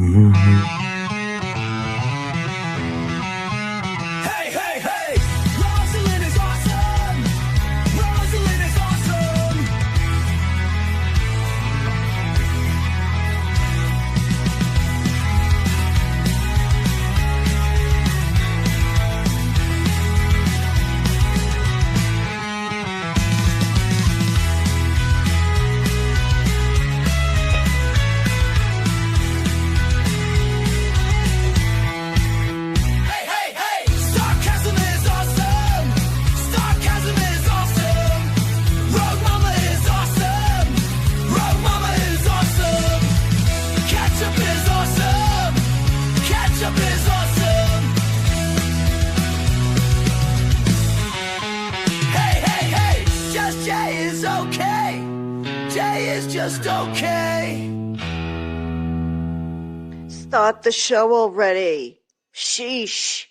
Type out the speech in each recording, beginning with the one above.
Hey, hey, hey! Rosalind is awesome! Rosalind is awesome! Hey, hey, hey! Sarcasm is awesome! Sarcasm is awesome! Rogue Mama is awesome! Rogue Mama is awesome! Ketchup is awesome! Ketchup is awesome! Hey, hey, hey! Just Jay is okay! Jay is just okay! Start the show already. Sheesh.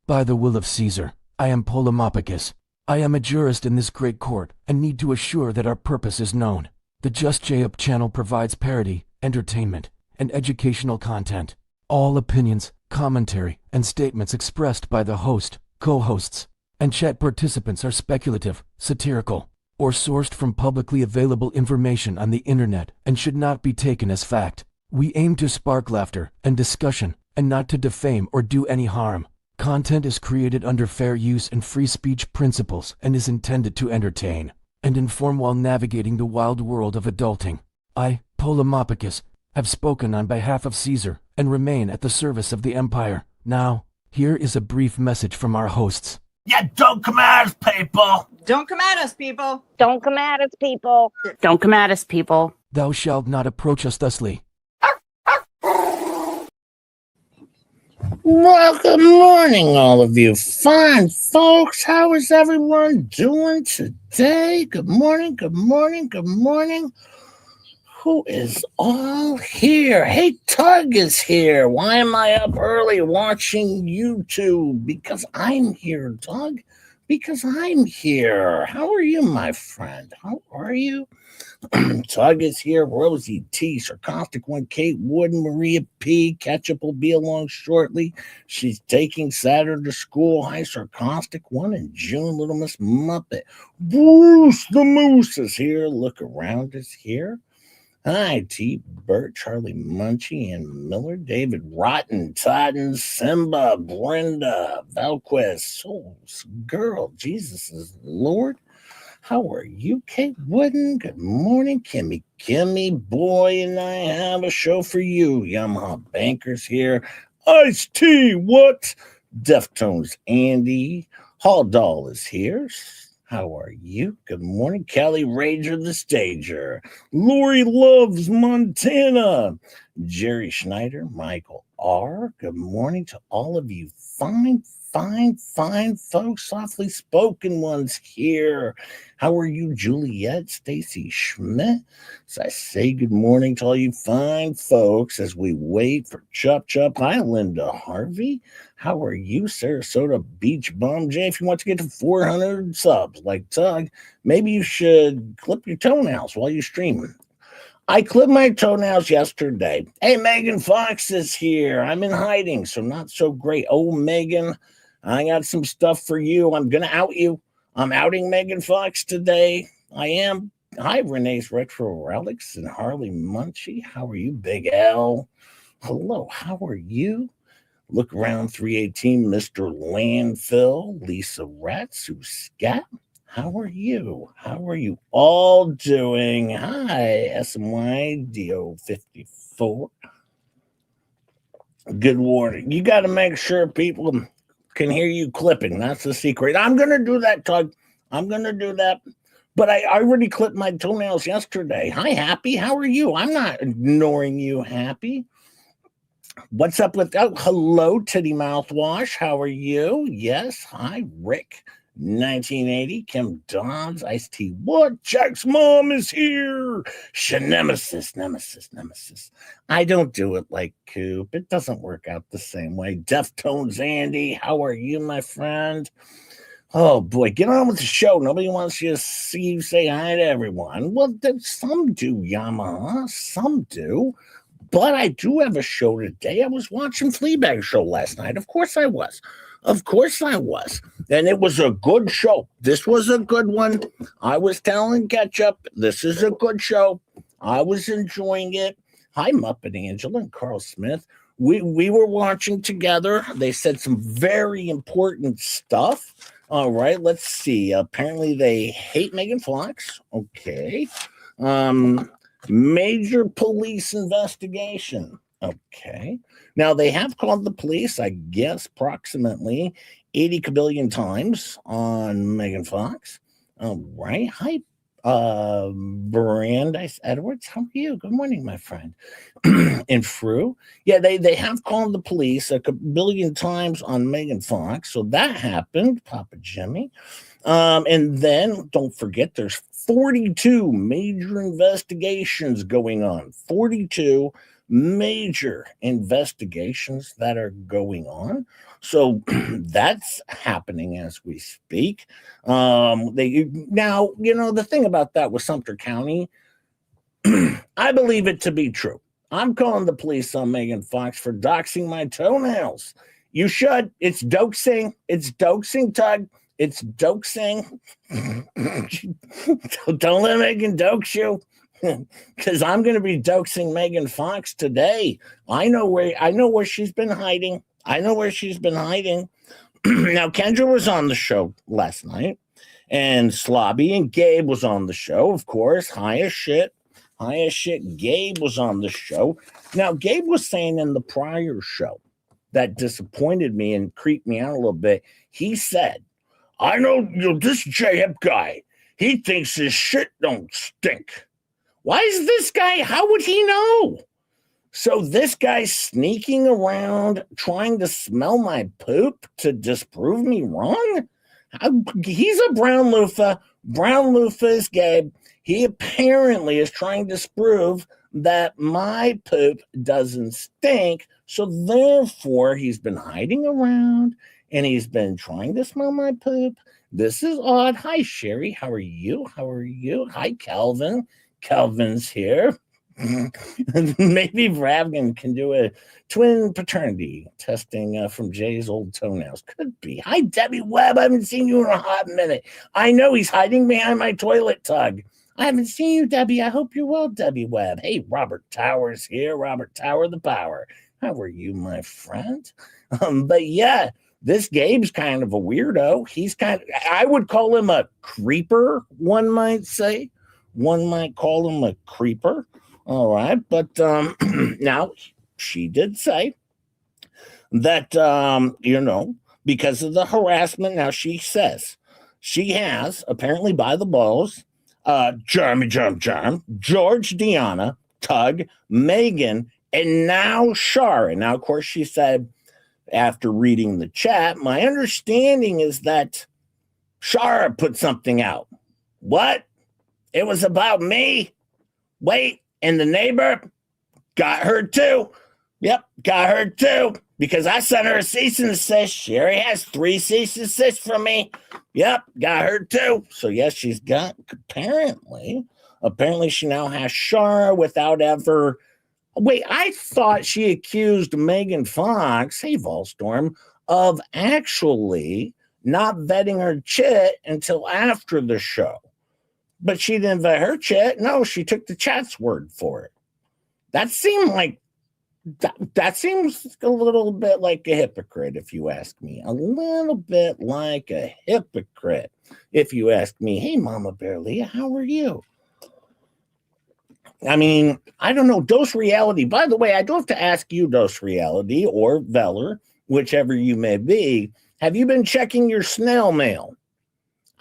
By the will of Caesar, I am Polymopicus. I am a jurist in this great court, and need to assure that our purpose is known. The Just J-Up channel provides parody, entertainment, and educational content. All opinions, commentary, and statements expressed by the host, co-hosts, and chat participants are speculative, satirical, or sourced from publicly available information on the internet and should not be taken as fact. We aim to spark laughter and discussion, and not to defame or do any harm. Content is created under fair use and free speech principles and is intended to entertain and inform while navigating the wild world of adulting. I, Polymopicus, have spoken on behalf of Caesar and remain at the service of the Empire. Now, here is a brief message from our hosts. Yeah, don't come at us, people. Don't come at us, people. Don't come at us, people. Don't come at us, people. Thou shalt not approach us thusly. Well, good morning, all of you fine folks. How is everyone doing today? Good morning, good morning, good morning. Who is all here? Hey, Tug is here. Why am I up early watching YouTube? Because I'm here, Tug. Because I'm here. How are you, my friend? How are you? Tug is here. Rosie T, Sarcastic One, Kate Wooden, Maria P. Ketchup will be along shortly. She's taking Saturday to school. Hi, Sarcastic One, and June, Little Miss Muppet. Bruce the Moose is here. Look Around is here. Hi, T. Bert, Charlie Munchie, and Miller, David Rotten, Totten, Simba, Brenda, Valquist, Souls, Girl, Jesus is Lord. How are you, Kate Wooden? Good morning, Kimmy. Boy, and I have a show for you. Yamaha Bankers here. Ice T, what? Deftones Andy. Hall Doll is here. How are you? Good morning, Kelly Rager the Stager. Lori Loves Montana. Jerry Schneider, Michael R. Good morning to all of you fine folks, softly spoken ones here. How are you, Juliet, Stacy Schmidt? So I say good morning to all you fine folks as we wait for Chup Chup. Hi, Linda Harvey. How are you, Sarasota Beach Bum J? If you want to get to 400 subs like Tug, maybe you should clip your toenails while you're streaming. I clipped my toenails yesterday. Hey, Megan Fox is here. I'm in hiding, so not so great. Oh, Megan, I got some stuff for you. I'm going to out you. I'm outing Megan Fox today. I am. Hi, Renee's Retro Relics and Harley Munchie. How are you, Big L? Hello, how are you? Look Around 318, Mr. Landfill, Lisa Ratsu Scat. How are you? How are you all doing? Hi, SMY DO54. Good morning. You got to make sure people can hear you clipping. That's the secret. I'm going to do that, Tug. I'm going to do that. But I already clipped my toenails yesterday. Hi, Happy. How are you? I'm not ignoring you, Happy. What's up with... Oh, hello, Titty Mouthwash. How are you? Yes. Hi, Rick. 1980, Kim Dobbs, Ice T. What? Jack's mom is here. Nemesis. I don't do it like Coop. It doesn't work out the same way. Deftones Andy, how are you, my friend? Oh boy, get on with the show. Nobody wants you to see you say hi to everyone. Well, some do, Yamaha. Some do. But I do have a show today. I was watching Fleabag show last night. Of course I was. Of course I was. And it was a good show. This was a good one. I was telling Ketchup, this is a good show. I was enjoying it. Hi, Muppet Angela and Carl Smith. We were watching together. They said some very important stuff. All right, let's see. Apparently they hate Megan Fox. Okay. Major police investigation. Okay. Now they have called the police, I guess, approximately 80 kabillion times on Megan Fox. All right. Hi, Brandeis Edwards. How are you? Good morning, my friend. And Fru. Yeah, they have called the police a kabillion times on Megan Fox. So that happened, Papa Jimmy. And then don't forget there's 42 major investigations going on. 42 major investigations that are going on. So that's happening as we speak. Now, the thing about that with Sumter County, I believe it to be true. I'm calling the police on Megan Fox for doxing my toenails. You should. It's doxing. It's doxing, Tug. It's doxing. Don't let Megan dox you, because I'm going to be doxing Megan Fox today. I know where she's been hiding. Now, Kendra was on the show last night, and Slobby and Gabe was on the show, of course. High as shit. Gabe was on the show. Now, Gabe was saying in the prior show that disappointed me and creeped me out a little bit. He said, I know this J-Hip guy, he thinks his shit don't stink. Why is this guy, how would he know? So this guy's sneaking around trying to smell my poop to disprove me wrong? He's a brown loofah. Brown loofah is Gabe. He apparently is trying to disprove that my poop doesn't stink. So therefore, he's been hiding around and he's been trying to smell my poop. This is odd. Hi, Sherry. How are you? Hi, Calvin. Calvin's here. Maybe Ravgan can do a twin paternity testing from Jay's old toenails. Could be. Hi, Debbie Webb. I haven't seen you in a hot minute. I know he's hiding behind my toilet, Tug. I haven't seen you, Debbie. I hope you're well, Debbie Webb. Hey, Robert Towers here. Robert Tower, the power. How are you, my friend? But yeah, this Gabe's kind of a weirdo. I would call him a creeper, one might say. One might call him a creeper. All right. But now she did say that, because of the harassment, now she says she has, apparently by the balls, Jeremy, George, Deanna, Tug, Megan, and now Shara. Now, of course, she said, after reading the chat, my understanding is that Shara put something out. What? It was about me? Wait, and the neighbor got her too. Yep, got her too. Because I sent her a cease and desist. She already has 3 cease and desist from me. Yep, got her too. So yes, she's got, apparently she now has Shara without ever. Wait, I thought she accused Megan Fox, hey Volstorm, of actually not vetting her chit until after the show. But she didn't vet her chat. No, she took the chat's word for it. That seemed like that seems a little bit like a hypocrite, if you ask me. A little bit like a hypocrite, if you ask me. Hey, Mama Bear Leah, how are you? I mean, I don't know. Dose Reality. By the way, I do have to ask you, Dose Reality or Veller, whichever you may be. Have you been checking your snail mail?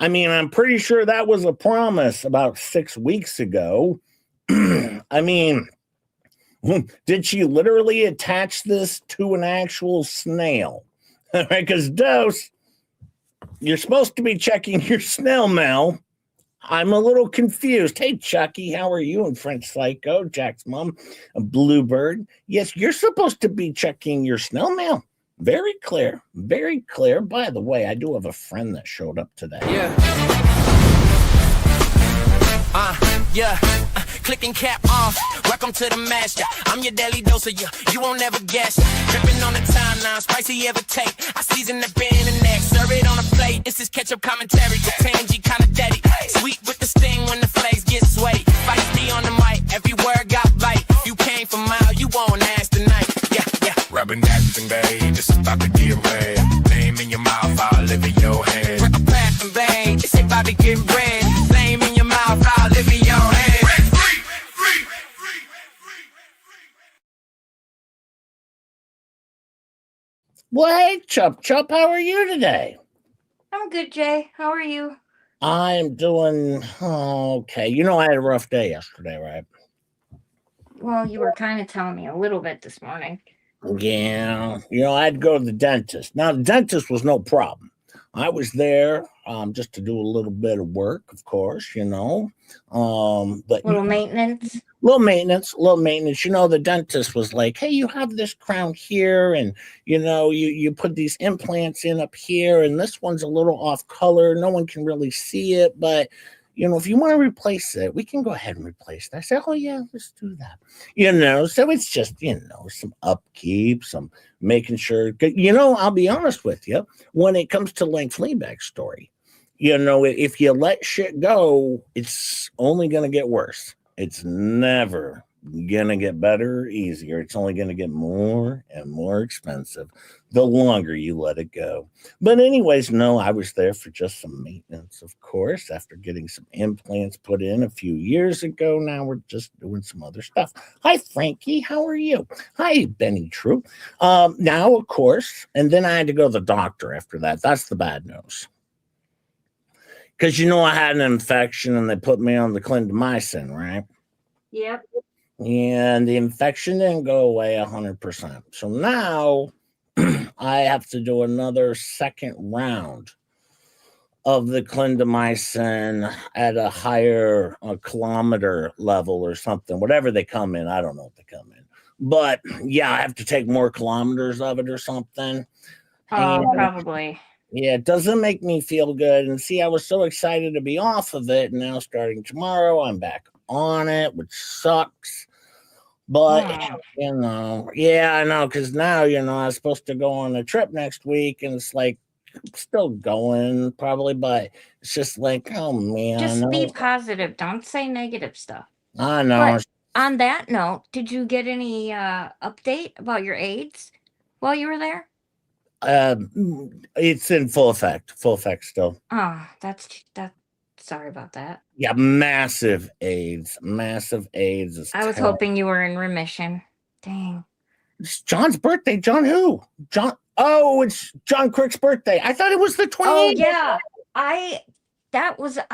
I mean, I'm pretty sure that was a promise about 6 weeks ago. I mean, did she literally attach this to an actual snail? Because Dose, you're supposed to be checking your snail mail. I'm a little confused. Hey, Chucky, how are you? And French Psycho, Jack's mom, a Bluebird. Yes, you're supposed to be checking your snail mail. Very clear. Very clear. By the way, I do have a friend that showed up today. Yeah. Clicking cap off. Welcome to the master. I'm your daily dose of you won't never guess. Dripping on the timeline, spicy ever take. I season the bin and neck, serve it on a plate. This is ketchup commentary, the tangy kind of daddy. Sweet with the sting when the flakes get sweaty. Feisty on the mic, every word got bite. You came for mile, you won't ask tonight. Yeah. Rubbing that thing, babe, it's about to get red. Name in your mouth, I'll live in your head. Rapping, babe, it's about to get red. Flame in your mouth, I'll live in your head. Well, hey, Chup, how are you today? I'm good, Jay. How are you? I'm doing okay. You know, I had a rough day yesterday, right? Well, you were kind of telling me a little bit this morning. Yeah. You know, I had to go to the dentist. Now, the dentist was no problem. I was there just to do a little bit of work, of course, you know. But Little maintenance. Little maintenance. You know, the dentist was like, hey, you have this crown here, and you know, you put these implants in up here, and this one's a little off color. No one can really see it, but you know, if you want to replace it, we can go ahead and replace it. I said, oh yeah, let's do that. You know, so it's just, you know, some upkeep, some making sure, you know, I'll be honest with you, when it comes to like Fleabag's story, you know, if you let shit go, it's only going to get worse. It's never gonna get better or easier. It's only gonna get more and more expensive the longer you let it go. But anyways, no, I was there for just some maintenance, of course, after getting some implants put in a few years ago. Now we're just doing some other stuff. Hi, Frankie, how are you? Hi, Benny True. Now, of course, and then I had to go to the doctor after that. That's the bad news. Because, you know, I had an infection and they put me on the clindamycin, right? Yep. And the infection didn't go away 100%. So now I have to do another second round of the clindamycin at a higher kilometer level or something, whatever they come in. I don't know what they come in. But, yeah, I have to take more kilometers of it or something. Probably. Yeah, it doesn't make me feel good. And see, I was so excited to be off of it. And now starting tomorrow, I'm back on it, which sucks. But, you know, yeah, I know. Because now, you know, I was supposed to go on a trip next week. And it's like, still going probably. But it's just like, oh, man. Just be positive. Don't say negative stuff. I know. But on that note, did you get any update about your AIDS while you were there? It's in full effect still. Oh, that's sorry about that. Yeah, massive AIDS. I was hoping you were in remission. Dang. It's John's birthday. John who? John. Oh, it's John Crick's birthday. I thought it was the 28th. Oh yeah, I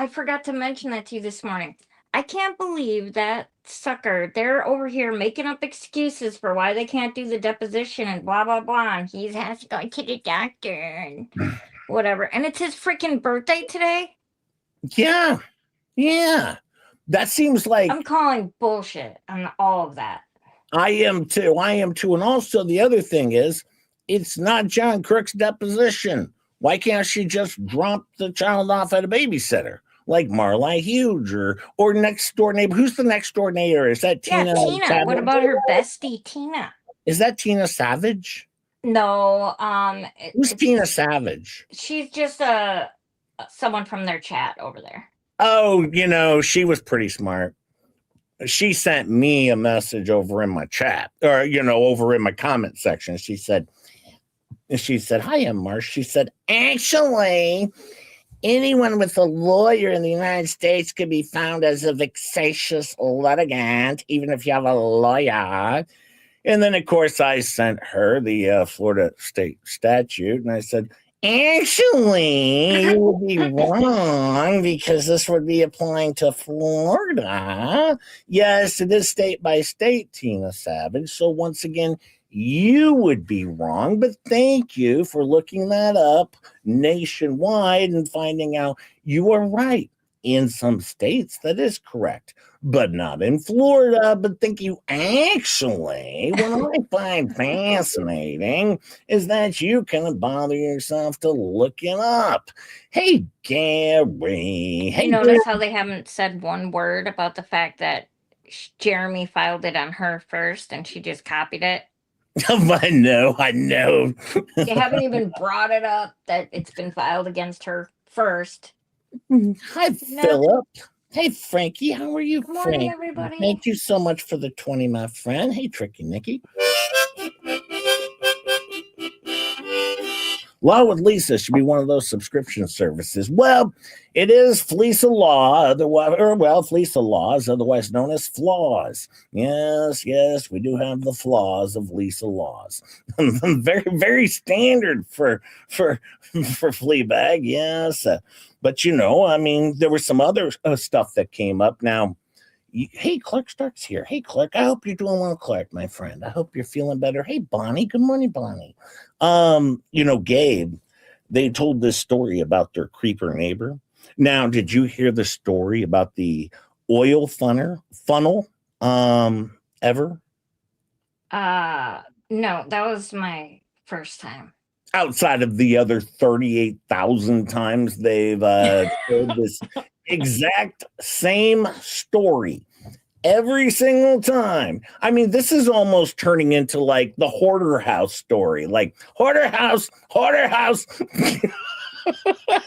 forgot to mention that to you this morning. I can't believe that sucker. They're over here making up excuses for why they can't do the deposition and blah, blah, blah. And he has to go to the doctor and whatever. And it's his freaking birthday today. Yeah. That seems like... I'm calling bullshit on all of that. I am too. And also the other thing is, it's not John Crick's deposition. Why can't she just drop the child off at a babysitter? Like Marla Hughes or next door neighbor. Who's the next door neighbor? Is that Tina? Yeah, Tina. Savage? What about her bestie, Tina? Is that Tina Savage? No. Who's Tina Savage? She's just someone from their chat over there. Oh, you know, she was pretty smart. She sent me a message over in my chat, or you know, over in my comment section. She said, "Hi, I'm Marsh." She said, "Actually, anyone with a lawyer in the United States could be found as a vexatious litigant, even if you have a lawyer." And then, of course, I sent her the Florida state statute, and I said, actually, you would be wrong because this would be applying to Florida. Yes, it is state by state, Tina Savage. So once again, you would be wrong, but thank you for looking that up nationwide and finding out you are right. in some states, that is correct, but not in Florida. But thank you. Actually, what I find fascinating is that you can bother yourself to look it up. Hey, Gary. Hey, You notice how they haven't said one word about the fact that Jeremy filed it on her first and she just copied it? I know. They haven't even brought it up that it's been filed against her first. Hi, Philip. Hey, Frankie. How are you, Good morning, Frank? everybody. Thank you so much for the 20, my friend. Hey, Tricky Nicky. Law with Lisa should be one of those subscription services. Well, it is FLEASA Law, FLEASA Laws, otherwise known as flaws. Yes, we do have the flaws of Lisa Laws. Very, very standard for Fleabag, yes. But I mean, there was some other stuff that came up. Now, hey, Clark Stark's here. Hey, Clark, I hope you're doing well, Clark, my friend. I hope you're feeling better. Hey, Bonnie. Good morning, Bonnie. Gabe, they told this story about their creeper neighbor. Now, did you hear the story about the oil funnel ever? No, that was my first time. Outside of the other 38,000 times they've told this exact same story every single time. I mean, this is almost turning into like the hoarder house story, like hoarder house.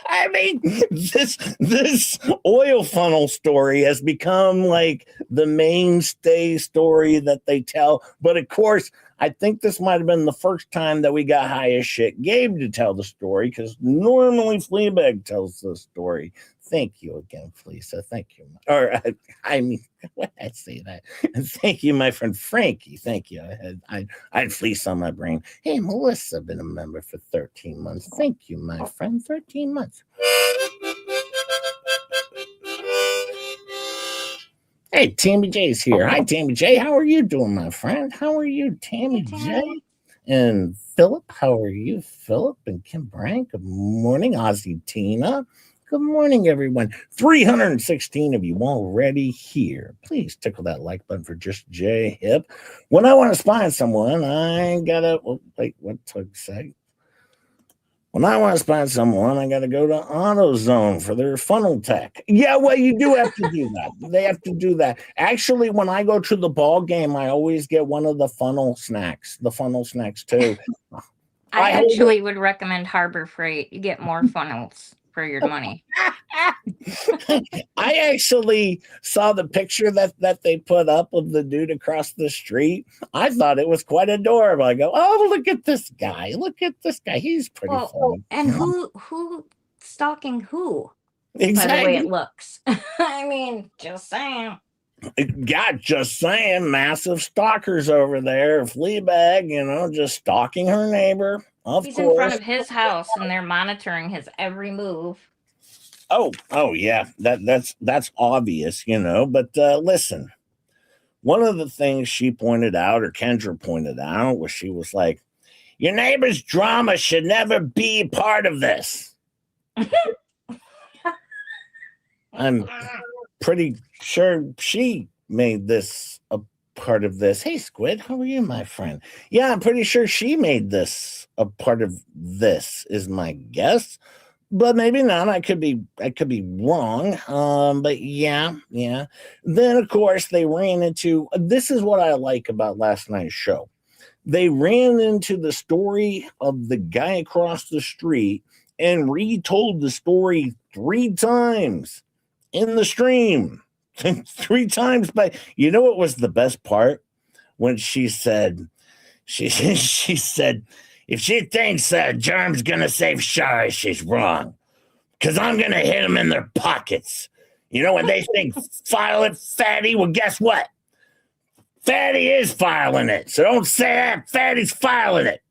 I mean, this oil funnel story has become like the mainstay story that they tell. But of course, I think this might have been the first time that we got high as shit Gabe to tell the story, because normally Fleabag tells the story. Thank you again, Fleesa. Thank you. Or I mean, when I say that, thank you, my friend Frankie. Thank you. I had Fleece on my brain. Hey, Melissa, been a member for 13 months. Thank you, my friend. 13 months. Hey, Tammy J's here. Hi, Tammy J. How are you doing, my friend? How are you, Tammy J? And Philip, how are you, Philip? And Kim Brank, good morning. Ozzy Tina. Good morning, everyone. 316 of you already here. Please tickle that like button for just J Hip. When I want to spy on someone, I gotta wait. What Tug say? When I want to spy on someone, I gotta go to AutoZone for their funnel tech. Yeah, well, you do have to do that. They have to do that. Actually, when I go to the ball game, I always get one of the funnel snacks. The funnel snacks too. I actually would recommend Harbor Freight. You get more funnels for your money. I actually saw the picture that they put up of the dude across the street. I thought it was quite adorable. I go, oh, look at this guy. Look at this guy. He's pretty funny. And who stalking who? Exactly. By the way it looks. I mean, just saying. Yeah, just saying. Massive stalkers over there. Fleabag, just stalking her neighbor. He's in front of his house and they're monitoring his every move. Oh yeah, that's obvious, But listen, one of the things she pointed out, or Kendra pointed out, was she was like, "Your neighbor's drama should never be part of this." I'm pretty sure she made this a part of this. Hey, Squid, how are you, my friend? Yeah, I'm pretty sure she made this a part of this, is my guess. But maybe not. I could be wrong. But yeah. Then of course they ran into, this is what I like about last night's show. They ran into the story of the guy across the street and retold the story 3 times in the stream. 3 times. But you know what was the best part? When she said, she said, if she thinks Germ's gonna save Shari, she's wrong. Because I'm gonna hit them in their pockets. When they think file it, Fatty, well, guess what? Fatty is filing it. So don't say that. Fatty's filing it.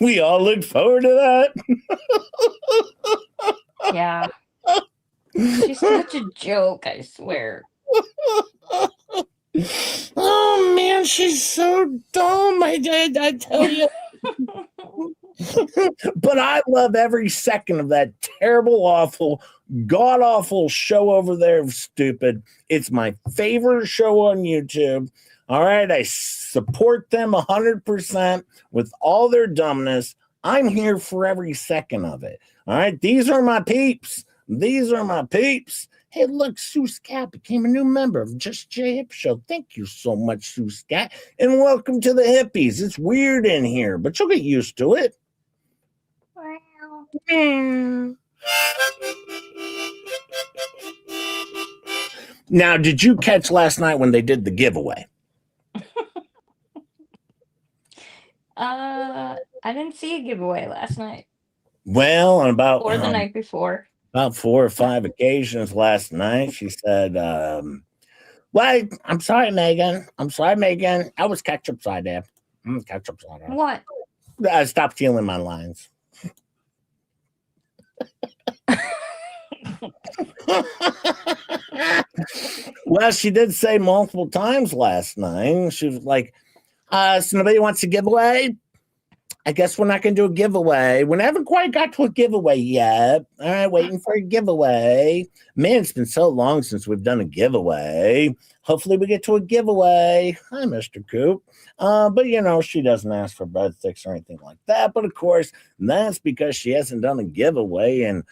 We all look forward to that. Yeah. She's such a joke, I swear. Oh man, she's so dumb. I tell you. But I love every second of that terrible, awful, god awful show over there. Stupid. It's my favorite show on YouTube. All right. I support them 100% with all their dumbness. I'm here for every second of it. All right. These are my peeps. These are my peeps. Hey, look, Sue Scat became a new member of Just J Hip Show. Thank you so much, Sue Scat. And welcome to the hippies. It's weird in here, but you'll get used to it. Now, did you catch last night when they did the giveaway? I didn't see a giveaway last night Well, on about or the night before. about 4 or 5 occasions last night, she said, well, I'm sorry, Megan. I'm sorry, Megan. I was ketchup side there. Ketchup side there. What? Stop stealing my lines. Well, she did say multiple times last night. She was like, so nobody wants a giveaway? I guess we're not going to do a giveaway. We haven't quite got to a giveaway yet. All right, waiting for a giveaway. Man, it's been so long since we've done a giveaway. Hopefully we get to a giveaway. Hi, Mr. Coop. But, you know, she doesn't ask for breadsticks or anything like that. But, of course, that's because she hasn't done a giveaway in,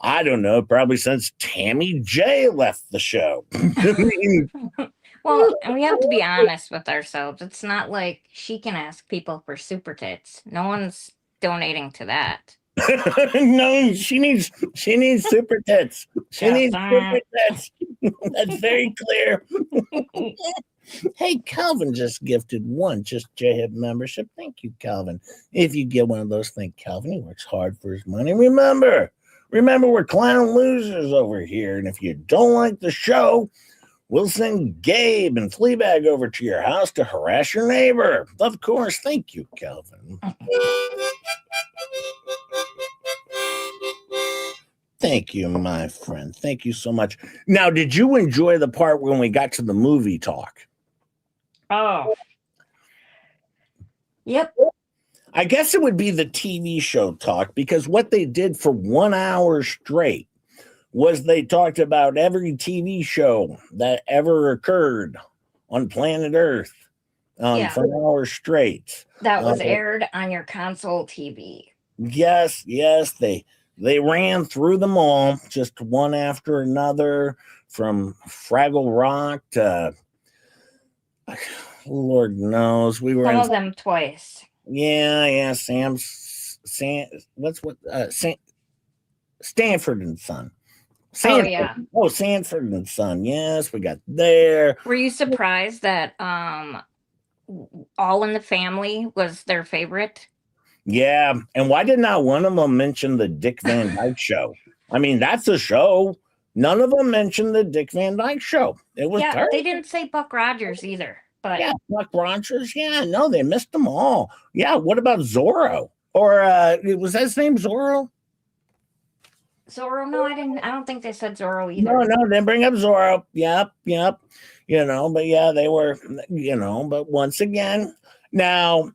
I don't know, probably since Tammy J left the show. I mean, Well, and we have to be honest with ourselves. It's not like she can ask people for super tits. No one's donating to that. no, she needs super tits. She Yeah, needs fine. super tits. That's very clear. Hey, Calvin just gifted one Just J-Hip membership. Thank you, Calvin. If you get one of those, thank Calvin. He works hard for his money. Remember, we're clown losers over here. And if you don't like the show, we'll send Gabe and Fleabag over to your house to harass your neighbor. Of course. Thank you, Calvin. Thank you, my friend. Thank you so much. Now, did you enjoy the part when we got to the movie talk? Oh. Yep. I guess it would be the TV show talk, because what they did for 1 hour straight was they talked about every TV show that ever occurred on planet Earth for an hour straight. That was aired on your console TV. Yes, they ran through them all, just one after another, from Fraggle Rock to Lord knows we were Some in of them twice. Stanford and Son. Oh, yeah. Oh, Sanford and Son. Yes, we got there. Were you surprised that All in the Family was their favorite? Yeah, and why did not one of them mention the Dick Van Dyke Show? I mean, that's a show. None of them mentioned the Dick Van Dyke Show. It was terrible. They didn't say Buck Rogers either. But yeah, Buck Rogers. Yeah, no, they missed them all. Yeah, what about Zorro? Or was that his name, Zorro? Zorro? No, I don't think they said Zorro either. No, they bring up Zorro. Yep. You know, but yeah, they were, you know, but once again, now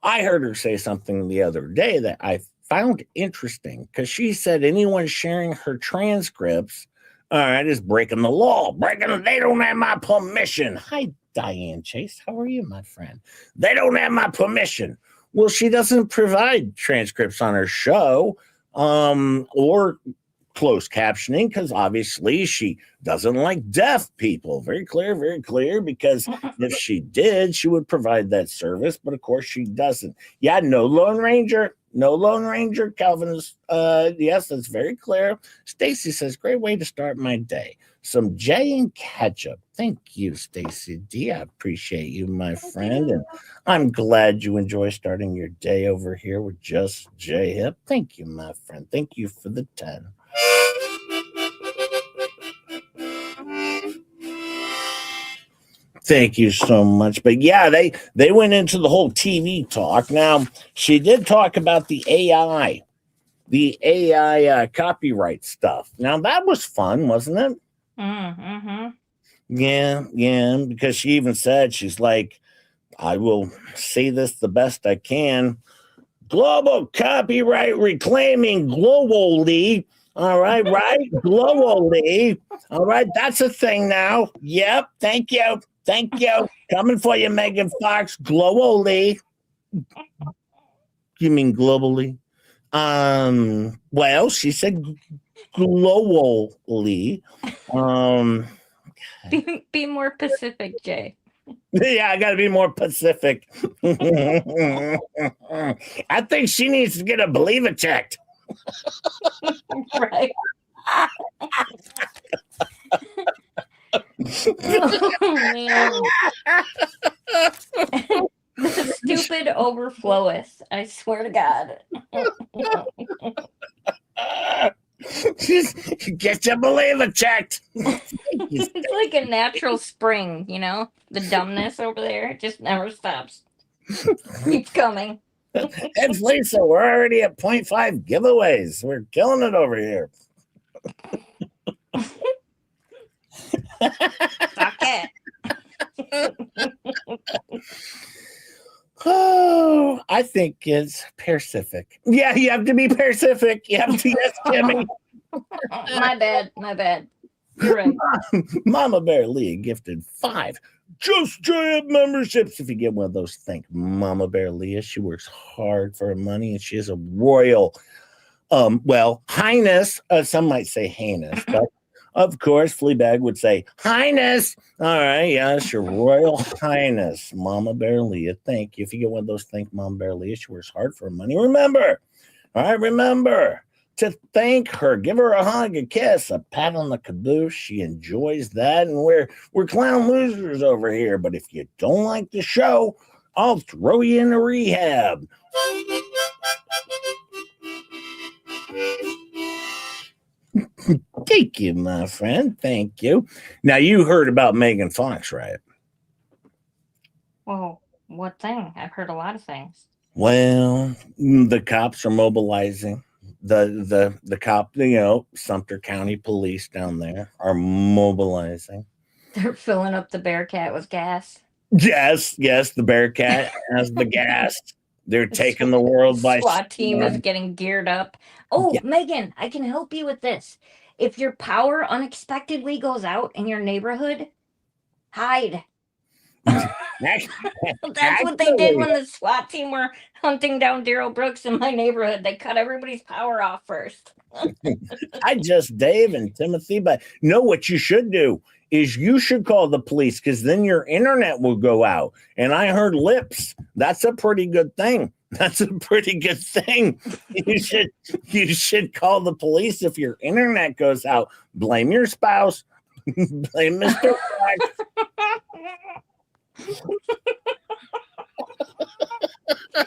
I heard her say something the other day that I found interesting, because she said anyone sharing her transcripts, all right, is breaking the law. They don't have my permission. Hi, Diane Chase. How are you, my friend? They don't have my permission. Well, she doesn't provide transcripts on her show or closed captioning, because obviously she doesn't like deaf people. Very clear, because if she did, she would provide that service, but of course she doesn't. Yeah, no Lone Ranger. Calvin's yes, that's very clear. Stacy says, great way to start my day. Some J and ketchup. Thank you, Stacy D. I appreciate you, my friend. And I'm glad you enjoy starting your day over here with Just J Hip. Thank you, my friend. Thank you for the 10. Thank you so much. But yeah, they went into the whole TV talk. Now, she did talk about the AI copyright stuff. Now, that was fun, wasn't it? Mm-hmm. Yeah, because she even said, she's like, I will say this the best I can. global copyright reclaiming globally. All right, right? Globally. All right, that's a thing now. Yep, thank you. Thank you. Coming for you, Megan Fox. Globally. You mean globally? Well, she said globally. Be more Pacific, Jay. Yeah, I gotta be more Pacific. I think she needs to get a believer checked. Right. Oh man. The stupid overfloweth. I swear to God. Get your believer checked. It's like a natural spring, you know? The dumbness over there, it just never stops. Keeps coming. And Lisa, we're already at 0.5 giveaways. We're killing it over here. Suck it. Oh, I think it's Pacific. Yeah, you have to be Pacific. You have to, yes, Jimmy. My bad. My bad. You're right. Mama Bear Lee gifted 5 Just Giant memberships. If you get one of those, thank Mama Bear Leah. She works hard for her money, and she is a royal, highness. Some might say heinous, but of course, Fleabag would say highness. All right, yes, your royal highness, Mama Bear Leah. Thank you. If you get one of those, thank Mama Bear Leah. She works hard for her money. Remember, all right, remember to thank her. Give her a hug, a kiss, a pat on the caboose. She enjoys that. And we're clown losers over here. But if you don't like the show, I'll throw you into rehab. Thank you, my friend. Thank you. Now, you heard about Megan Fox, right? Well, what thing? I've heard a lot of things. Well, the cops are mobilizing. The cop, Sumter County Police down there are mobilizing. They're filling up the Bearcat with gas. Yes, the Bearcat has the gas. They're taking the world by SWAT team storm. is getting geared up. Oh, Yeah. Megan, I can help you with this. If your power unexpectedly goes out in your neighborhood, hide. That's what they did when the SWAT team were hunting down Daryl Brooks in my neighborhood. They cut everybody's power off first. I just Dave and Timothy, but know what you should do is you should call the police, because then your internet will go out. And I heard lips. That's a pretty good thing. That's a pretty good thing. You should call the police if your internet goes out. Blame your spouse. Blame Mr. Fox.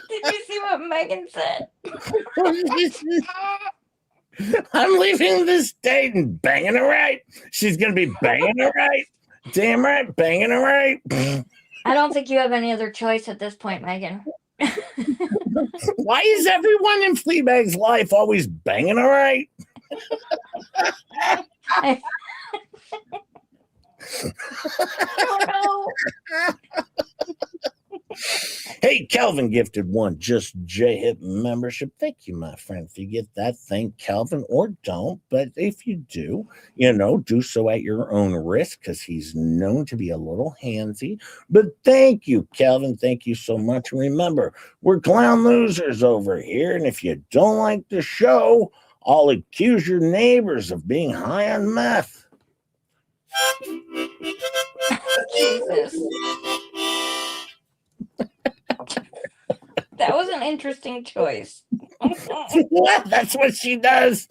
Did you see what Megan said? I'm leaving this date and banging it right. She's going to be banging it right. Damn right, banging it right. I don't think you have any other choice at this point, Megan. Why is everyone in Fleabag's life always banging it right? Oh, no. Hey, Calvin gifted 1 Just J-Hip membership. Thank you, my friend. If you get that, thank Calvin, or don't. But if you do, do so at your own risk, because he's known to be a little handsy. But thank you, Calvin. Thank you so much. Remember, we're clown losers over here. And if you don't like the show, I'll accuse your neighbors of being high on meth. Jesus. That was an interesting choice. That's what she does.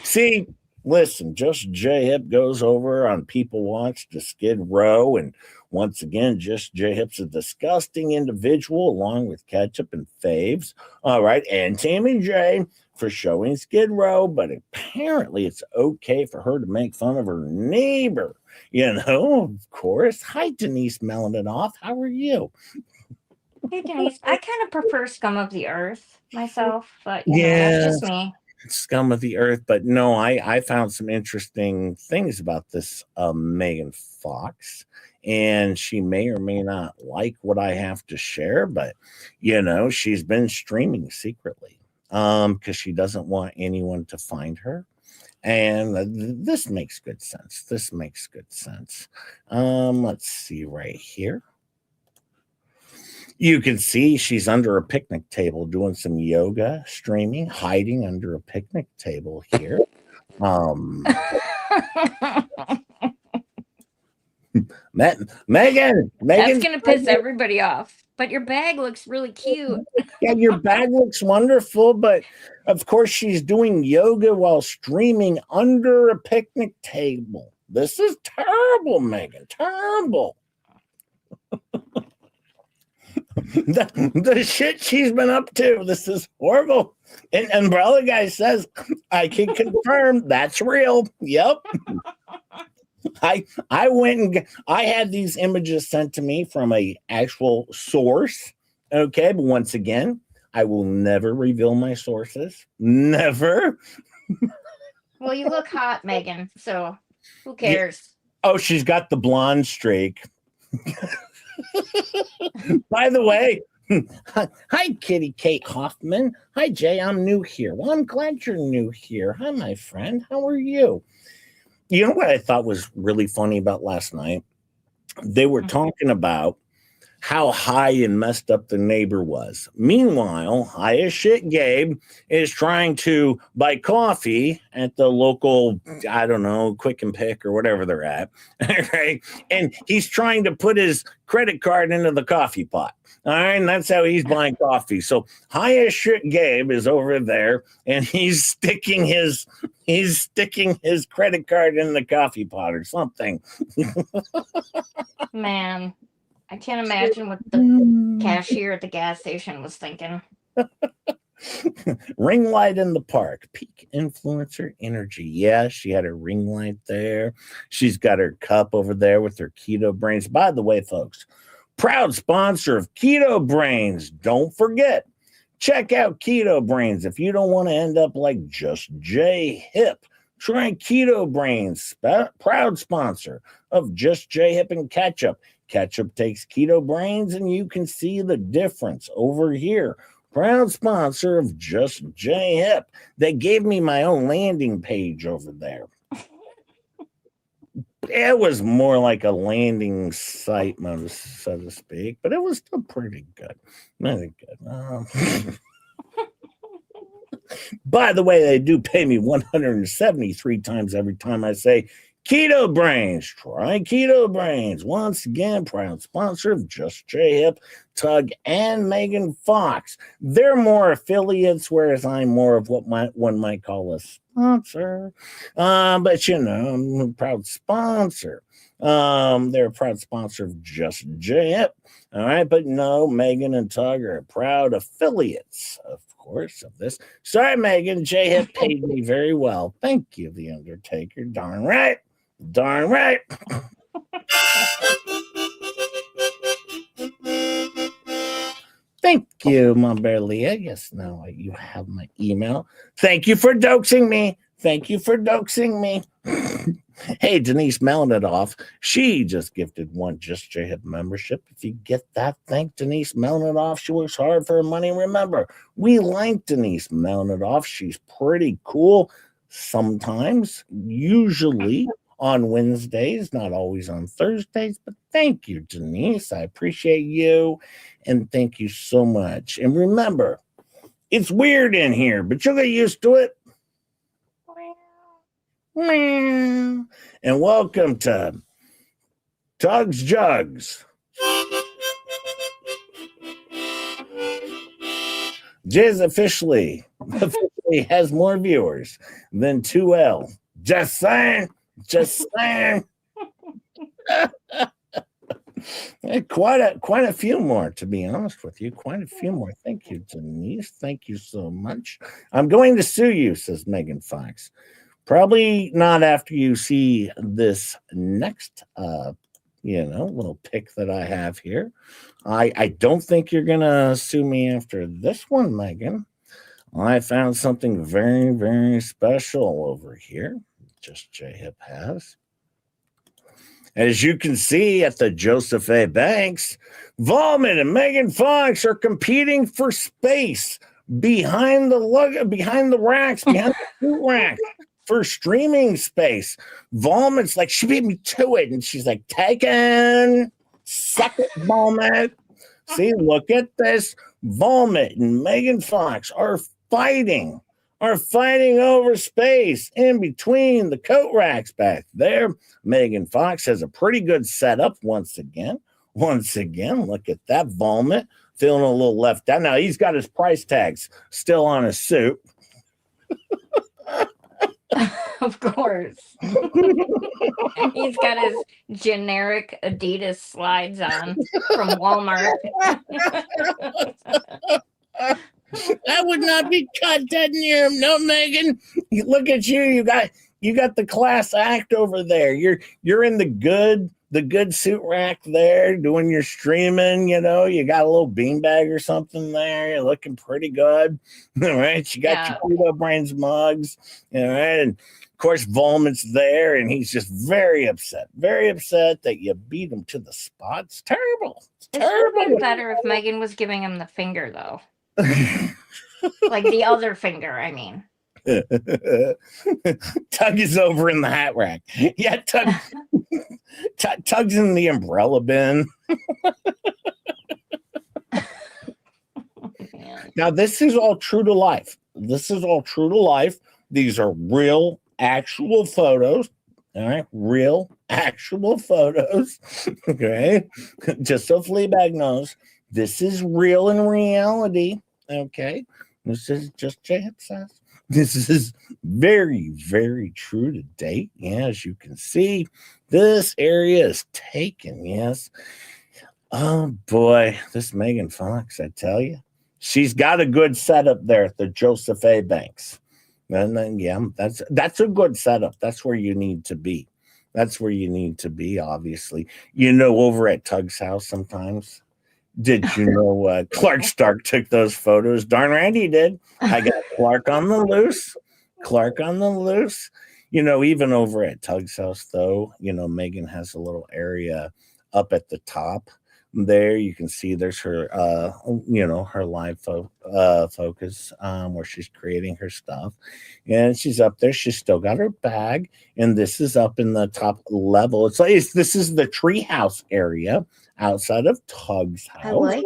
See, listen, Just J-Hip goes over on People Watch to Skid Row. And once again, Just J-Hip's a disgusting individual, along with Ketchup and Faves. All right. And Tammy J for showing Skid Row. But apparently it's okay for her to make fun of her neighbor. Of course. Hi, Denise Melaminoff. How are you? Hey, Denise, I kind of prefer Scum of the Earth myself, but Yeah. that's just me. scum of the earth. But no, I found some interesting things about this Megan Fox, and she may or may not like what I have to share, but she's been streaming secretly because she doesn't want anyone to find her. And this makes good sense. Let's see right here. You can see she's under a picnic table doing some yoga, streaming, hiding under a picnic table here. Megan, That's gonna piss everybody off. But your bag looks really cute. Yeah, your bag looks wonderful, but of course she's doing yoga while streaming under a picnic table. This is terrible, Megan. Terrible. the shit she's been up to. This is horrible. And Umbrella Guy says, I can confirm that's real. Yep. I went and I had these images sent to me from a actual source. Okay, but once again, I will never reveal my sources. Never. Well, you look hot, Megan, so who cares? Yeah. Oh, she's got the blonde streak. By the way, hi, Kitty Kate Hoffman. Hi, Jay. I'm new here. Well, I'm glad you're new here. Hi, my friend. How are you? You know what I thought was really funny about last night? They were talking about how high and messed up the neighbor was. Meanwhile, high as shit Gabe is trying to buy coffee at the local, I don't know, Quick and Pick or whatever they're at, right? And he's trying to put his credit card into the coffee pot. All right, and that's how he's buying coffee. So high as shit Gabe is over there, and he's sticking his credit card in the coffee pot or something. Man, I can't imagine what the cashier at the gas station was thinking. Ring light in the park, peak influencer energy. Yeah, she had her ring light there. She's got her cup over there with her keto brains. By the way, folks, proud sponsor of Keto Brains. Don't forget, check out Keto Brains. If you don't want to end up like Just J Hip, try Keto Brains. Proud sponsor of Just J Hip and Ketchup. Ketchup takes Keto Brains, and you can see the difference over here. Proud sponsor of Just J Hip. They gave me my own landing page over there. It was more like a landing site, so to speak, but it was still pretty good. Pretty good. By the way, they do pay me 173 times every time I say Keto Brains. Try Keto Brains. Once again, proud sponsor of Just J Hip, Tug, and Megan Fox. They're more affiliates, whereas I'm more of what one might call a sponsor. But I'm a proud sponsor. They're a proud sponsor of Just J Hip. All right, but no, Megan and Tug are proud affiliates, of course, of this. Sorry, Megan. J Hip paid me very well. Thank you, The Undertaker. Darn right. Darn right. Thank you, my bear Leah. Yes, now you have my email. Thank you for doxing me. Thank you for doxing me. Hey, Denise Melnitoff, she just gifted one Just J Hip membership. If you get that, thank Denise Melnitoff. She works hard for her money. Remember, we like Denise Melnitoff. She's pretty cool sometimes, usually on Wednesdays, not always on Thursdays, but thank you, Denise. I appreciate you, and thank you so much. And remember, it's weird in here, but you'll get used to it. And welcome to Tug's Jugs. Jizz officially has more viewers than 2L. Just saying. Just saying. Quite a few more, to be honest with you. Quite a few more. Thank you, Denise. Thank you so much. I'm going to sue you, says Megan Fox. Probably not after you see this next little pic that I have here. I don't think you're gonna sue me after this one, Megan. I found something very, very special over here. Just J-Hip has. As you can see at the Joseph A. Banks, Volman and Megan Fox are competing for space behind the racks, behind the suit racks for streaming space. Volman's like, she beat me to it. And she's like, taken. Suck it, Volman. See, look at this. Volman and Megan Fox are fighting over space in between the coat racks back there. Megan Fox has a pretty good setup once again. Look at that. Volman feeling a little left out. Now he's got his price tags still on his suit. Of course. And he's got his generic Adidas slides on from Walmart. I would not be caught dead near him. No, Megan. Look at you. You got the class act over there. You're in the good suit rack there doing your streaming. You know, you got a little beanbag or something there. You're looking pretty good. All right. You got your Pluto Brains mugs. All right. And of course, Volman's there, and he's just very upset that you beat him to the spot. It's terrible. It's terrible. It would be better if Megan was giving him the finger, though. Like the other finger, I mean. Tug is over in the hat rack. Yeah, Tug's in the umbrella bin. Now, this is all true to life. These are real, actual photos. All right, real, actual photos. Okay, just so Fleabag knows, this is real in reality. Okay, this is just J-Hip says. This is very, very true to date. Yeah, as you can see, this area is taken. Yes. Oh boy, this Megan Fox, I tell you, she's got a good setup there at the Joseph A. Banks. And then, yeah, that's a good setup. That's where you need to be. Obviously. You know, over at Tug's house sometimes. Did you know Clark Stark took those photos? Darn right he did. I got Clark on the loose. You know, even over at Tug's house, though, you know, Megan has a little area up at the top. There you can see there's her, her live focus where she's creating her stuff. And she's up there. She's still got her bag. And this is up in the top level. This is the treehouse area outside of Tug's house. I like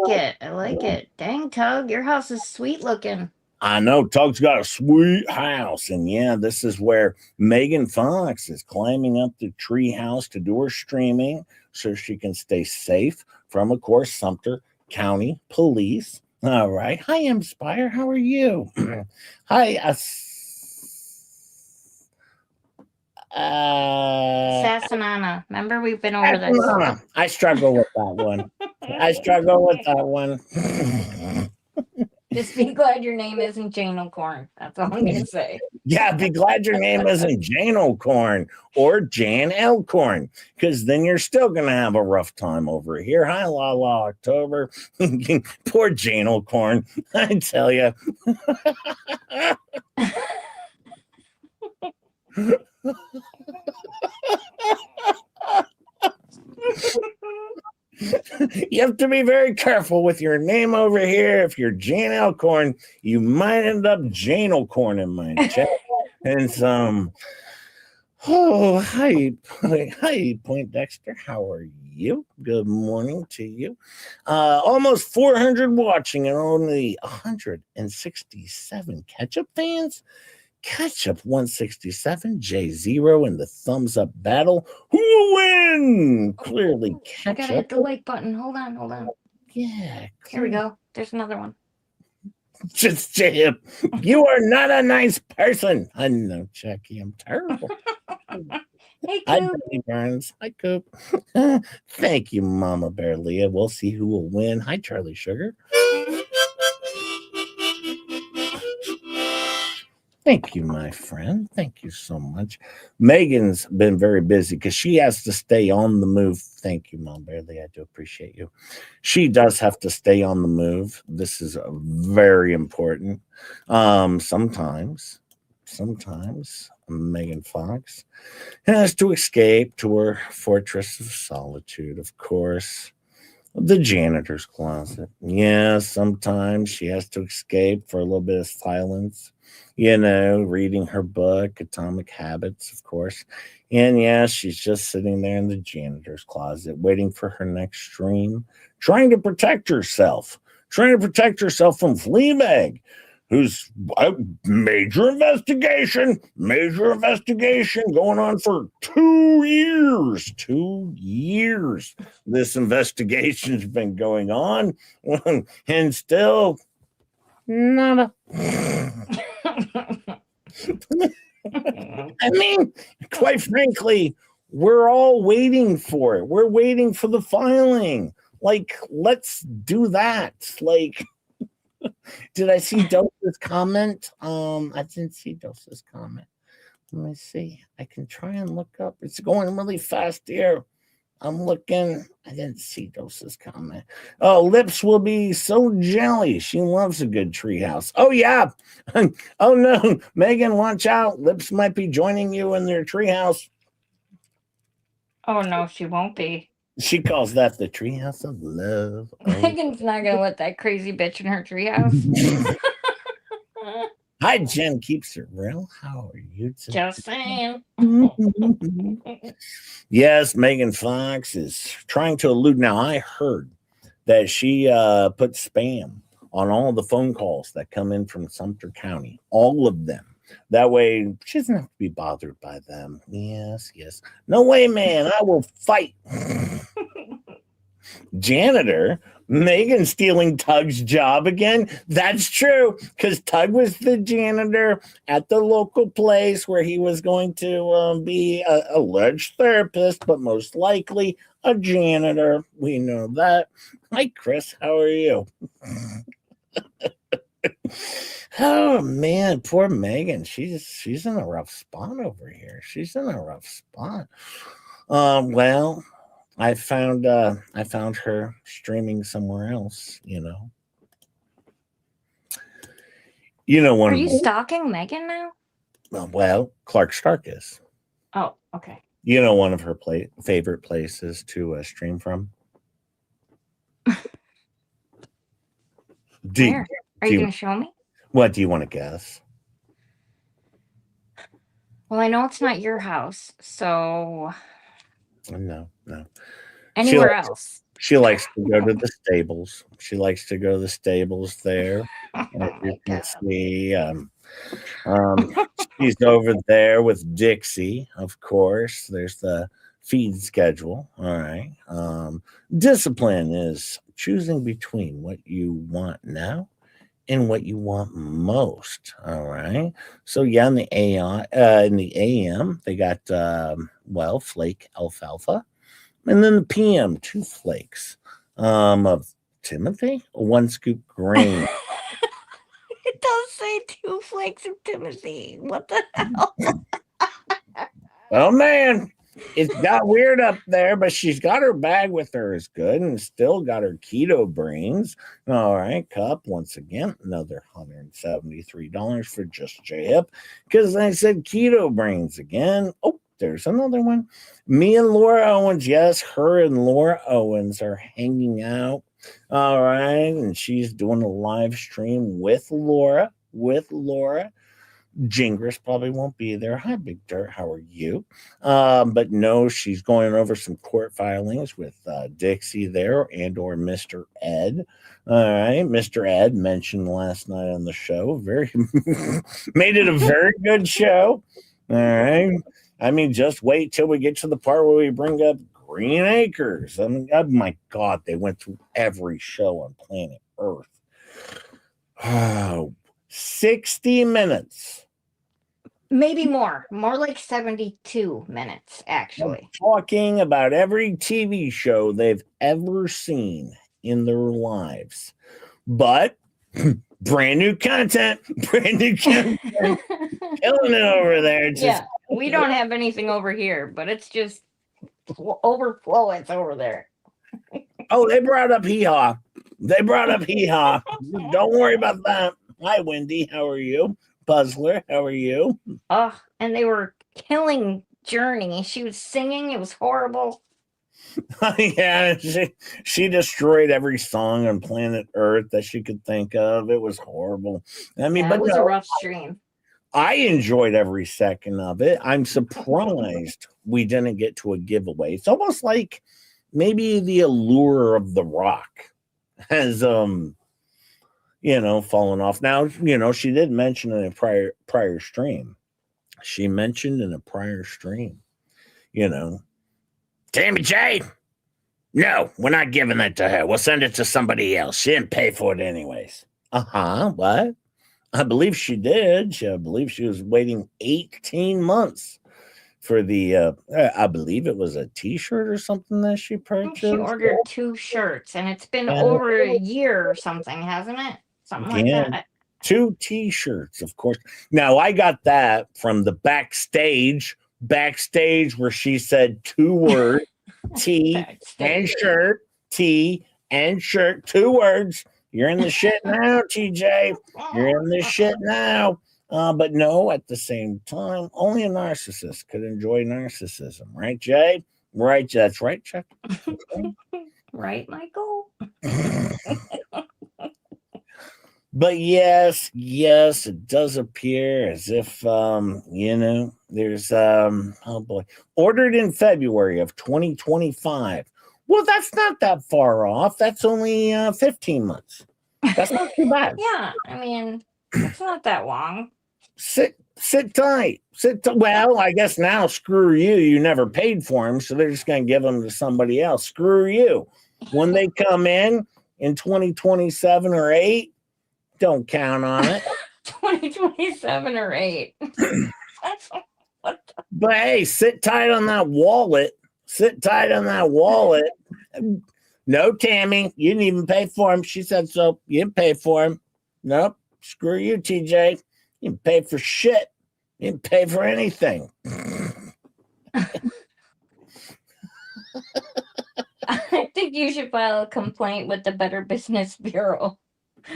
it. Dang, Tug, your house is sweet looking. I know. Tug's got a sweet house. And yeah, this is where Megan Fox is climbing up the tree house to do her streaming so she can stay safe from, of course, Sumter County Police. All right. Hi, Inspire. How are you? Hi. Sassanana. Remember, we've been over this. I struggle with that one. Just be glad your name isn't Jane O'Corn. That's all I'm going to say. Yeah, be glad your name isn't Jane O'Corn or Jan Elcorn, because then you're still going to have a rough time over here. Hi, La La October. Poor Jane O'Corn, I tell you. You have to be very careful with your name over here. If you're Jane Elcorn, you might end up Jane O'Corn in my chat. And hi, Point Dexter. How are you? Good morning to you. Almost 400 watching and only 167 catch-up fans. Ketchup 167, J0 in the thumbs up battle. Who will win? Clearly, Ketchup. I gotta hit the like button. Hold on. Yeah. Here we go. There's another one. Just J-Hip. You are not a nice person. I know, Jackie. I'm terrible. Hey, Hi, Coop. Billy Burns. Hi, Coop. Thank you, Mama Bear Leah. We'll see who will win. Hi, Charlie Sugar. Thank you, my friend. Thank you so much. Megan's been very busy because she has to stay on the move. Thank you, Mom Barely. I do appreciate you. She does have to stay on the move. This is very important. Sometimes Megan Fox has to escape to her fortress of solitude, of course. The janitor's closet. Yeah, sometimes she has to escape for a little bit of silence, reading her book, Atomic Habits, of course. And yeah, she's just sitting there in the janitor's closet, waiting for her next stream, trying to protect herself from Fleabag, who's a major investigation going on for 2 years. 2 years. This investigation's been going on, and still nada. I mean, quite frankly, we're all waiting for it. We're waiting for the filing. Like, let's do that. Like, did I see Dosa's comment? I didn't see Dosa's comment. Let me see. I can try and look up. It's going really fast here. I'm looking. I didn't see Dosa's comment. Oh, Lips will be so jelly. She loves a good treehouse. Oh, yeah. Oh, no. Megan, watch out. Lips might be joining you in their treehouse. Oh, no, she won't be. She calls that the treehouse of love. Oh. Megan's not going to let that crazy bitch in her treehouse. Hi, Jen keeps it real. How are you today? Just saying. Yes, Megan Fox is trying to elude. Now, I heard that she put spam on all the phone calls that come in from Sumter County, all of them. That way, she doesn't have to be bothered by them. Yes. No way, man. I will fight. Janitor, Megan stealing Tug's job again. That's true, because Tug was the janitor at the local place where he was going to be an alleged therapist, but most likely a janitor. We know that. Hi, Chris. How are you? Oh man, poor Megan. She's in a rough spot over here. She's in a rough spot. Well, I found her streaming somewhere else. One. Are you stalking Megan now? Well, Clark Stark is. Oh, okay. One of her favorite places to stream from. Where? Are you going to show me? What do you want to guess? Well, I know it's not your house, so No. anywhere else. She likes to go to the stables. She likes to go to the stables there. As you can see, she's over there with Dixie, of course. There's the feed schedule. All right. Discipline is choosing between what you want now and what you want most. All right. So yeah, in the AM, they got flake alfalfa. And then the PM, 2 flakes of Timothy, 1 scoop grain. It does say 2 flakes of Timothy. What the hell? Oh, man. It got weird up there, but she's got her bag with her is good and still got her keto brains. All right, cup once again, another $173 for just J-Hip because I said keto brains again. Oh, there's another one. Me and Laura Owens. Yes, her and Laura Owens are hanging out. All right, and she's doing a live stream with Laura. Jingris probably won't be there. Hi, Big Dirt. How are you? But no, she's going over some court filings with Dixie there and or Mr. Ed. All right. Mr. Ed mentioned last night on the show. Very made it a very good show. All right. I mean, just wait till we get to the part where we bring up Green Acres. I mean, oh my God, they went through every show on planet Earth. Oh, 60 minutes. Maybe more like 72 minutes, actually. I'm talking about every TV show they've ever seen in their lives. But Brand new content. Brand new content. Killing it over there. Just, Yeah, we don't have anything over here, but it's just overflowing over there. oh, they brought up hee haw. They brought up hee haw. Don't worry about that. Hi, Wendy. How are you? Puzzler, how are you? Oh, and they were killing Journey. She was singing. It was horrible. yeah, she destroyed every song on planet Earth that she could think of. It was horrible. I mean, Yeah, but it was no, a rough stream. I enjoyed every second of it. I'm surprised we didn't get to a giveaway. It's almost like maybe the allure of The Rock has fallen off. Now, she did mention in a prior stream. She mentioned in a prior stream, Tammy J. No, we're not giving it to her. We'll send it to somebody else. She didn't pay for it anyways. What? I believe she did. I believe she was waiting 18 months for the, I believe it was a t-shirt or something that she I think purchased. she ordered 2 shirts, and it's been over a year or something, hasn't it? Something like that. 2 t-shirts, of course. Now, I got that from the backstage where she said 2 words, T and shirt, T and shirt, 2 words. You're in the shit now, TJ. You're in the shit now. But no, at the same time, only a narcissist could enjoy narcissism, right, Jay? Right, that's right, Chuck. Right, Michael? But yes, it does appear as if there's oh boy, ordered in February of 2025. Well, that's not that far off. That's only 15 months. That's not too bad. Yeah, I mean, it's not that long. Sit tight. Well, I guess now, screw you. You never paid for them, so they're just going to give them to somebody else. Screw you. When they come in 2027 or 8, don't count on it. 2027 or 8. But hey, sit tight on that wallet. Sit tight on that wallet. No, Tammy, you didn't even pay for him. She said so. You didn't pay for him. Nope. Screw you, TJ. You didn't pay for shit. You didn't pay for anything. I think you should file a complaint with the Better Business Bureau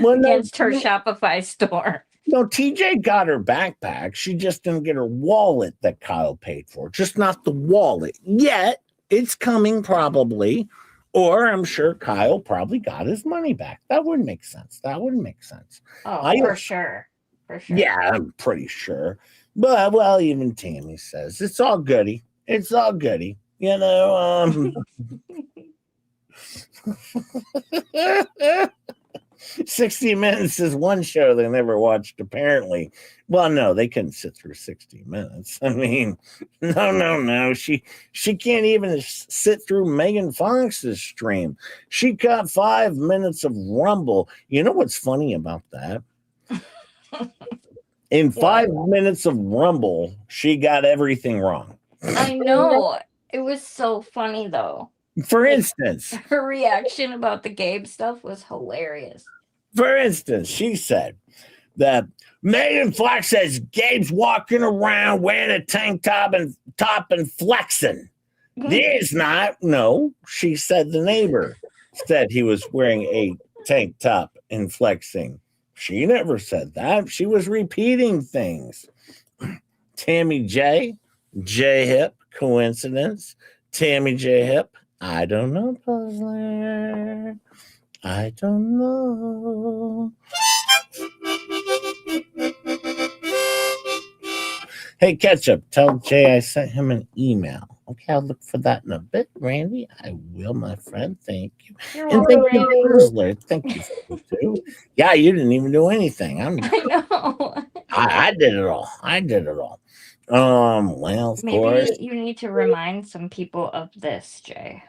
Well, against her Shopify store. No, TJ got her backpack. She just didn't get her wallet that Kyle paid for. Just not the wallet yet. It's coming probably. Or I'm sure Kyle probably got his money back. That wouldn't make sense. Oh, for sure. For sure. Yeah, I'm pretty sure. But, well, even Tammy says it's all goody. It's all goody. 60 Minutes is one show they never watched, apparently. Well, no, they couldn't sit through 60 Minutes. I mean, no. She can't even sit through Megan Fox's stream. She got 5 minutes of Rumble. You know what's funny about that? In 5 minutes of Rumble, she got everything wrong. I know. It was so funny, though. For instance, her reaction about the Gabe stuff was hilarious. For instance, she said that Megan Fox says Gabe's walking around wearing a tank top and flexing. He's not. No, she said the neighbor said he was wearing a tank top and flexing. She never said that. She was repeating things. Tammy J. Hip, coincidence. Tammy J. Hip. I don't know, Puzzler. I don't know. Hey, Ketchup, tell Jay I sent him an email. Okay, I'll look for that in a bit, Randy. I will, my friend. Thank you. And thank you, Puzzler. Thank you for it, too. Yeah, you didn't even do anything. I know. I did it all. Well, of course. Maybe you need to remind some people of this, Jay.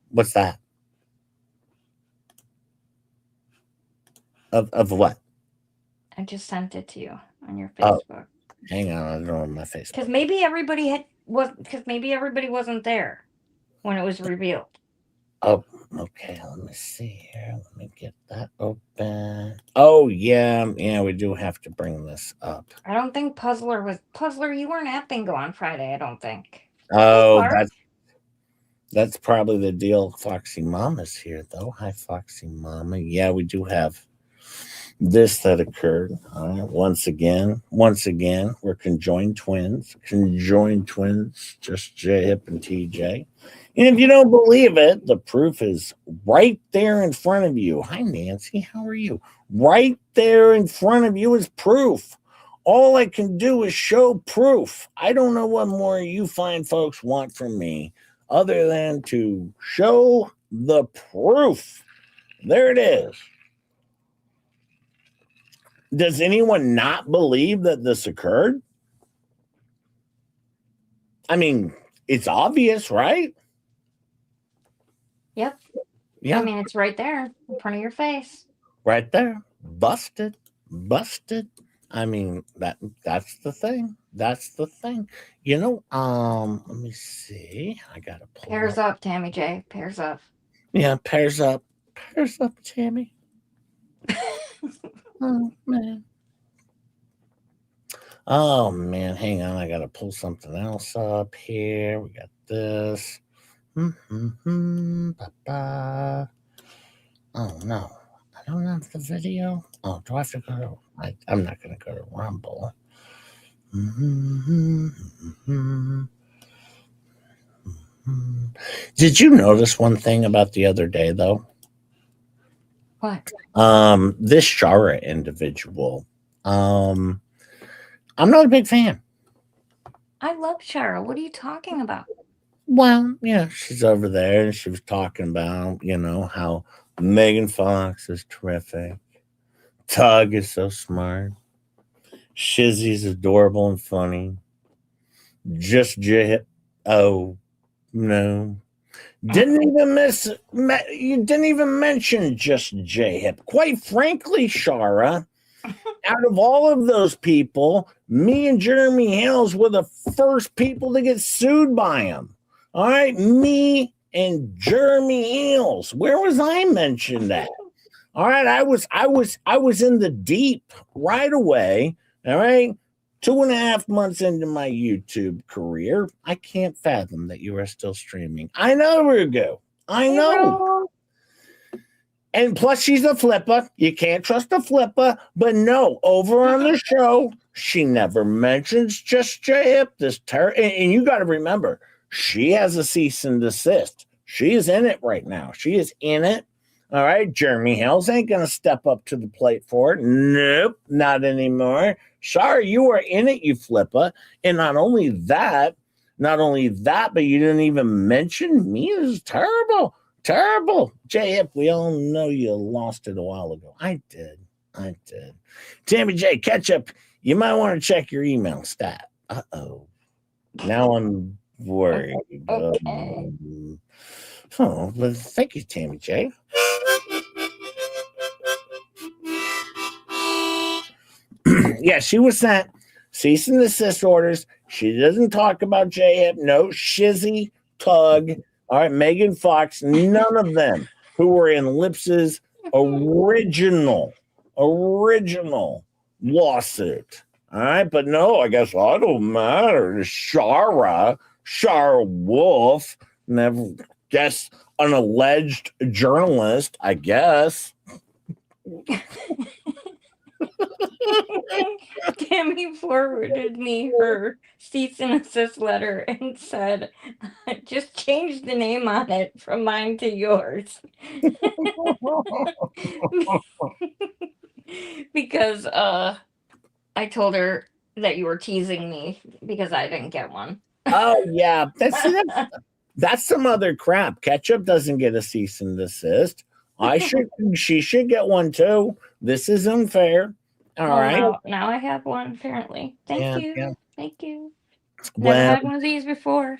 What's that? Of what? I just sent it to you on your Facebook. Oh, hang on, I don't know on my Facebook. Because maybe everybody wasn't there when it was revealed. Oh, okay. Let me see here. Let me get that open. Oh, yeah. Yeah, we do have to bring this up. I don't think Puzzler. You weren't at Bingo on Friday. I don't think. Hey, Oh, Clark. that's probably the deal. Foxy Mama's here, though. Hi, Foxy Mama. Yeah, we do have this that occurred. All right. Once again, we're conjoined twins. Just J Hip and TJ. And if you don't believe it, the proof is right there in front of you. Hi, Nancy. How are you? Right there in front of you is proof. All I can do is show proof. I don't know what more you fine folks want from me other than to show the proof. There it is. Does anyone not believe that this occurred? I mean, it's obvious, right? Yep. Yeah. I mean, it's right there in front of your face. Right there. Busted. I mean, that's the thing. That's the thing. You know, let me see. I gotta pull Pairs up, Tammy J. Pairs up. Yeah, pairs up. Pairs up, Tammy. Oh man. Oh man, hang on. I gotta pull something else up here. We got this. Ba-ba. Oh no. I don't have the video. Oh, do I have to go to I'm not gonna go to Rumble. Did you notice one thing about the other day though? What? This Shara individual. I'm not a big fan. I love Cheryl. What are you talking about? Well, yeah, she's over there and she was talking about, how Megan Fox is terrific. Tug is so smart. Shizzy's adorable and funny. Just J. Oh, no. You didn't even mention Just J Hip. Quite frankly, Shara, out of all of those people, me and Jeremy Hales were the first people to get sued by him. All right, me and Jeremy Hales. Where was I mentioned at? All right, I was in the deep right away. All right. 2.5 months into my YouTube career, I can't fathom that you are still streaming. I know, Rugo. I know. And plus, she's a flipper. You can't trust a flipper. But no, over on the show, she never mentions Just J-Hip. And you got to remember, she has a cease and desist. She is in it right now. She is in it. All right, Jeremy Hales ain't going to step up to the plate for it. Nope, not anymore. Sorry, you are in it, you flipper. And not only that, but you didn't even mention me. This is terrible. J-Hip, we all know you lost it a while ago. I did. Tammy J, Ketchup, you might want to check your email stat. Uh-oh. Now I'm worried. Okay. Oh, well, thank you, Tammy J. Yeah, she was sent cease and desist orders. She doesn't talk about J-Hip. No, Shizzy, Tug, all right, Megan Fox, none of them who were in Lips's original lawsuit. All right, but no, I guess I don't matter. Shara Wolf, never guess an alleged journalist, I guess. Tammy forwarded me her cease and desist letter and said, just change the name on it from mine to yours. Because I told her that you were teasing me because I didn't get one. Oh, yeah. That's some other crap. Ketchup doesn't get a cease and desist. She should get one too. This is unfair. All right. Now I have one, apparently. Thank you. Yeah. Thank you. Well, Never had one of these before.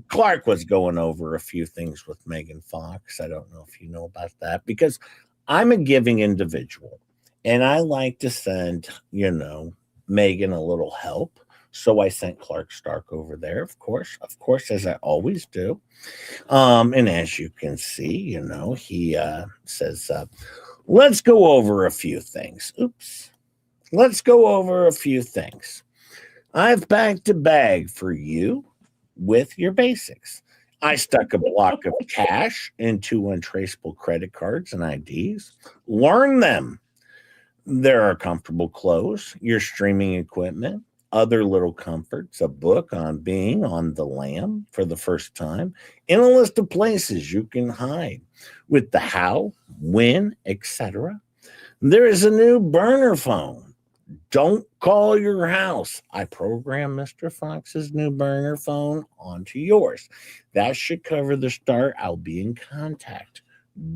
Clark was going over a few things with Megan Fox. I don't know if you know about that, because I'm a giving individual and I like to send, Megan a little help. So I sent Clark Stark over there, of course, as I always do. And as you can see, he says, let's go over a few things. Oops. Let's go over a few things. I've packed a bag for you with your basics. I stuck a block of cash into untraceable credit cards and IDs. Learn them. There are comfortable clothes, your streaming equipment, other little comforts, a book on being on the lam for the first time, and a list of places you can hide with the how, when, etc. There is a new burner phone. Don't call your house. I programmed Mr. Fox's new burner phone onto yours. That should cover the start. I'll be in contact.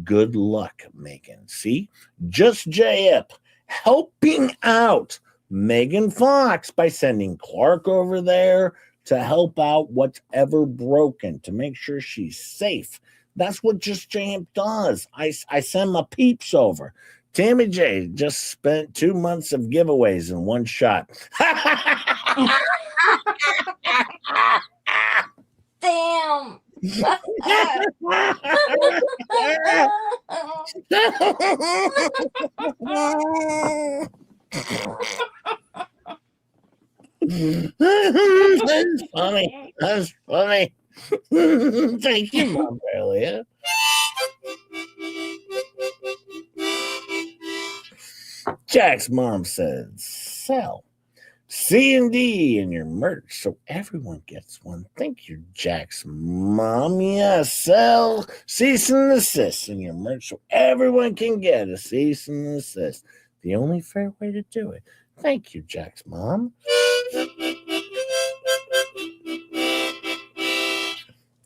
Good luck, Megan. See? Just JIP helping out Megan Fox by sending Clark over there to help out whatever broken, to make sure she's safe. That's what Just JIP does. I send my peeps over. Tammy J just spent 2 months of giveaways in one shot. Damn. That's funny. That's funny. Thank you, Mom Elliot. Jack's mom said, sell C&D in your merch so everyone gets one. Thank you, Jack's mom. Yes, sell cease and desist in your merch so everyone can get a cease and desist. The only fair way to do it. Thank you, Jack's mom.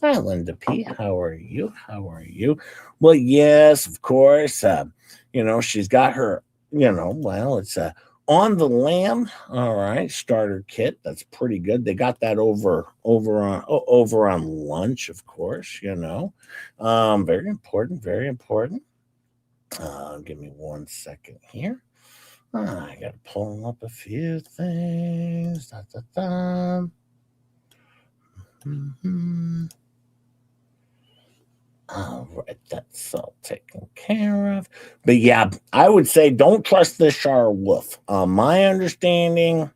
Hi, Linda P. How are you? How are you? Well, yes, of course. She's got her, it's on the lam. All right, starter kit. That's pretty good. They got that over on lunch, of course. Very important. Very important. Give me 1 second here. I got to pull up a few things. All right, that's all taken care of. But yeah, I would say don't trust this Shar Wolf. My understanding,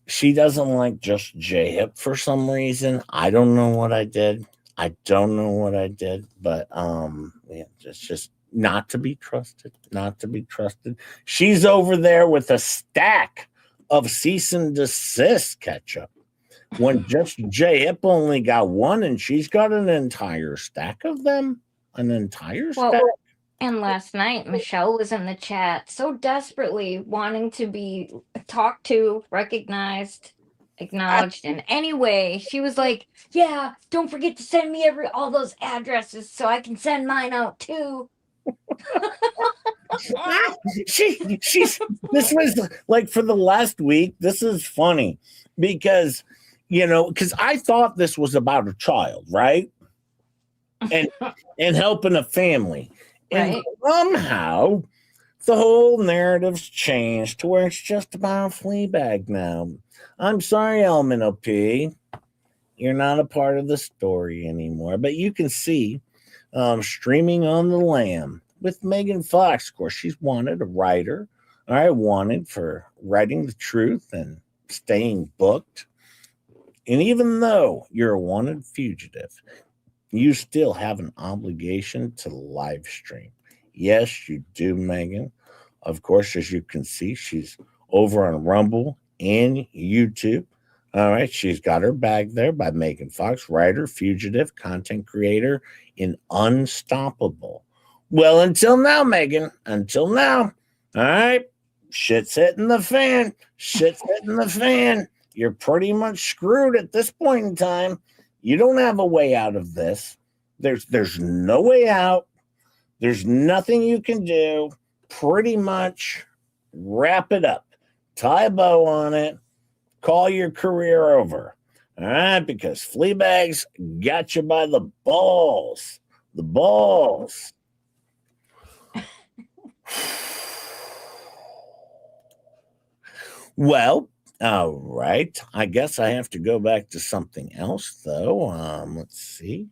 she doesn't like Just JIP for some reason. I don't know what I did. But it's just not to be trusted. Not to be trusted. She's over there with a stack of cease and desist ketchup. When Just JIP only got one, and she's got an entire stack of them. An entire stack. And last night, Michelle was in the chat so desperately wanting to be talked to, recognized, acknowledged in any way. She was like, yeah, don't forget to send me all those addresses so I can send mine out too. She's this was like for the last week. This is funny because I thought this was about a child, right? And helping a family. And right. Somehow the whole narrative's changed to where it's just about Fleabag now. I'm sorry, Elemental P. You're not a part of the story anymore. But you can see streaming on the lam with Megan Fox. Of course, she's wanted, a writer. All right, wanted for writing the truth and staying booked. And even though you're a wanted fugitive, you still have an obligation to live stream. Yes, you do, Megan. Of course, as you can see, she's over on Rumble and YouTube. All right, she's got her bag there by Megan Fox, writer, fugitive, content creator, and unstoppable. Well, until now, Megan, until now. All right, shit's hitting the fan. Shit's hitting the fan. You're pretty much screwed at this point in time. You don't have a way out of this. There's no way out. There's nothing you can do. Pretty much wrap it up. Tie a bow on it. Call your career over. All right, because Fleabag's got you by the balls. The balls. Well, All right. I guess I have to go back to something else, though. Let's see.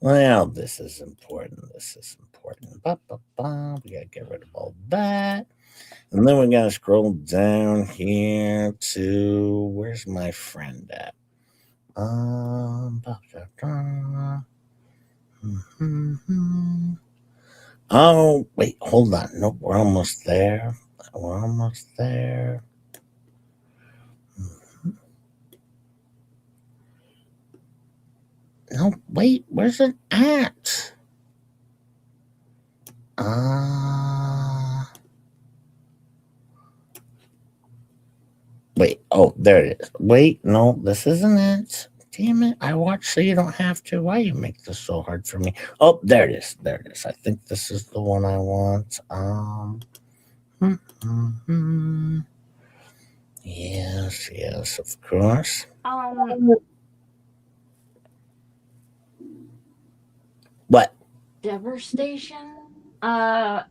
Well, this is important. This is important. We gotta get rid of all that. And then we gotta scroll down here to where's my friend at? Oh, wait, hold on. Nope, we're almost there. We're almost there. No, wait, where's it at? Wait, oh, there it is. Wait, no, this isn't it. Damn it, I watch so you don't have to. Why you make this so hard for me? Oh, there it is. There it is. I think this is the one I want. Yes, yes, of course. What? Devastation. I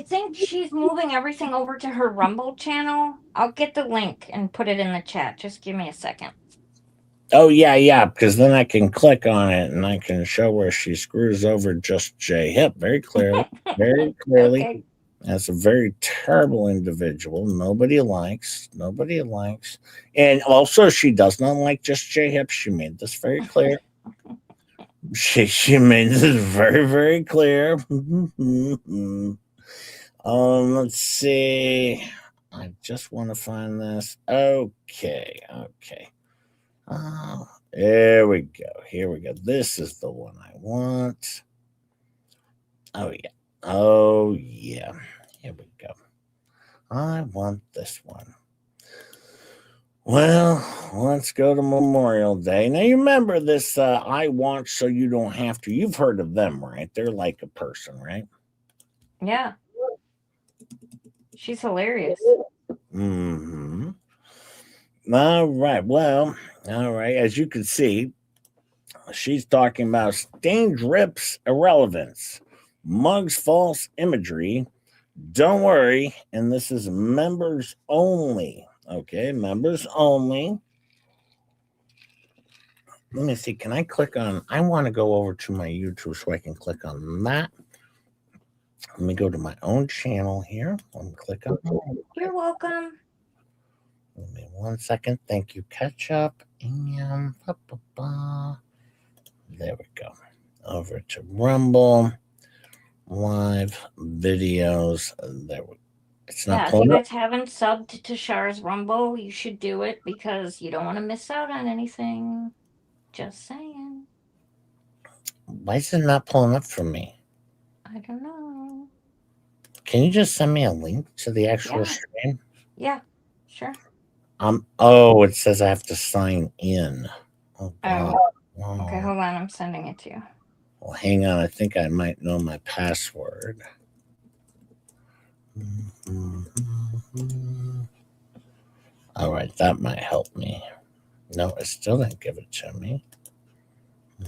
think she's moving everything over to her Rumble channel. I'll get the link and put it in the chat. Just give me a second. Oh, yeah, because then I can click on it and I can show where she screws over Just J Hip very clearly. Very clearly. Okay. That's a very terrible individual. Nobody likes. And also, she does not like Just J Hip. She made this very clear. She made this very, very clear. Let's see. I just want to find this. Okay. There we go. Here we go. This is the one I want. Oh yeah. Here we go. I want this one. Well, let's go to Memorial Day. Now, you remember this I Watch So You Don't Have To. You've heard of them, right? They're like a person, right? Yeah. She's hilarious. Mm-hmm. All right. Well, all right. As you can see, she's talking about stained drips irrelevance, mugs false imagery. Don't worry. And this is members only. Okay, members only. Let me see. Can I click on? I want to go over to my YouTube so I can click on that. Let me go to my own channel here. Let me click on that. You're welcome. Give me 1 second. Thank you, Ketchup. And there we go. Over to Rumble. Live videos. There we go. It's not If you guys haven't subbed to Char's Rumble, you should do it because you don't want to miss out on anything. Just saying. Why is it not pulling up for me? I don't know. Can you just send me a link to the actual stream? Yeah, sure. Oh, it says I have to sign in. Oh, God. Okay, hold on. I'm sending it to you. Well, hang on. I think I might know my password. All right, that might help me. No, it still didn't give it to me.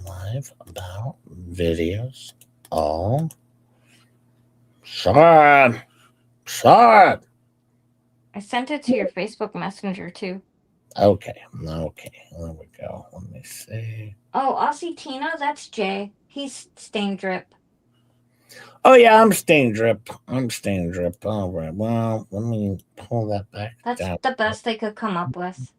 Live about videos. All. Sorry. I sent it to your Facebook Messenger too. Okay. There we go. Let me see. Oh, Aussie Tina, that's Jay. He's Stain Drip. Oh, yeah, I'm Stain Drip. All right. Well, let me pull that back. That's down. the best they could come up with.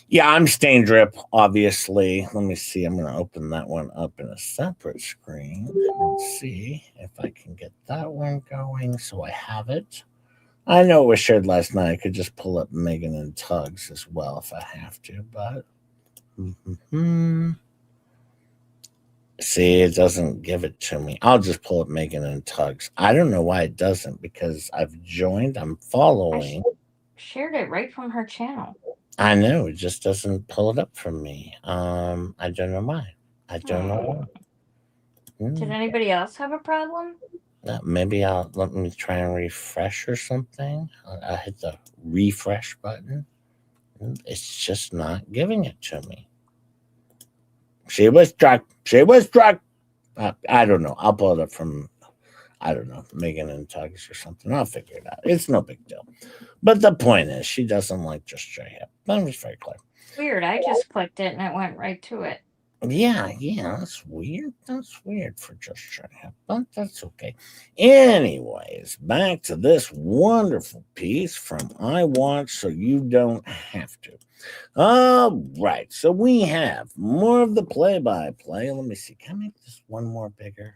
Yeah, I'm Stain Drip, obviously. Let me see. I'm going to open that one up in a separate screen and see if I can get that one going so I have it. I know it was shared last night. I could just pull up Megan and Tugs as well if I have to, but see, it doesn't give it to me. I'll just pull up Megan and Tugs. I don't know why it doesn't because I've joined. I'm following. I shared it right from her channel. I know. It just doesn't pull it up for me. I don't know why. Did anybody else have a problem? Maybe let me try and refresh or something. I hit the refresh button. It's just not giving it to me. She was struck. I don't know. I'll pull it up from. I don't know, Megan and Tugs or something. I'll figure it out. It's no big deal. But the point is, she doesn't like Just J-Hip. That was very clear. Weird. I just clicked it and it went right to it. Yeah, that's weird. That's weird for Just J-Hip, but that's okay. Anyways, back to this wonderful piece from I Watch So You Don't Have to. All right, so we have more of the play-by-play. Let me see. Can I make this one more bigger?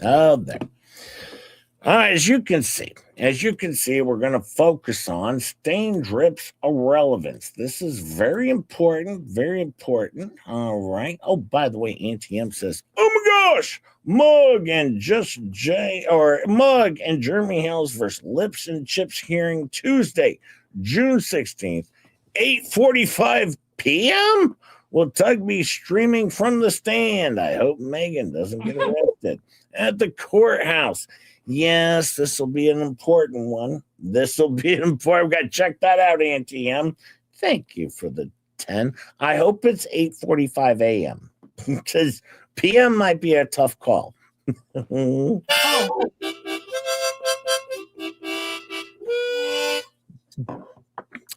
Oh, there. All right, as you can see, we're going to focus on stain drips irrelevance. This is very important, very important. All right. Oh, by the way, Auntie M says, oh my gosh, Mug and Jeremy Hills versus Lips and Chips hearing Tuesday, June 16th, 8:45 p.m. Will Tug be streaming from the stand? I hope Megan doesn't get arrested at the courthouse. Yes, this will be an important one. This will be an important. We've got to check that out, Auntie M. Thank you for the 10. I hope it's 8:45 a.m. because p.m. might be a tough call. Oh.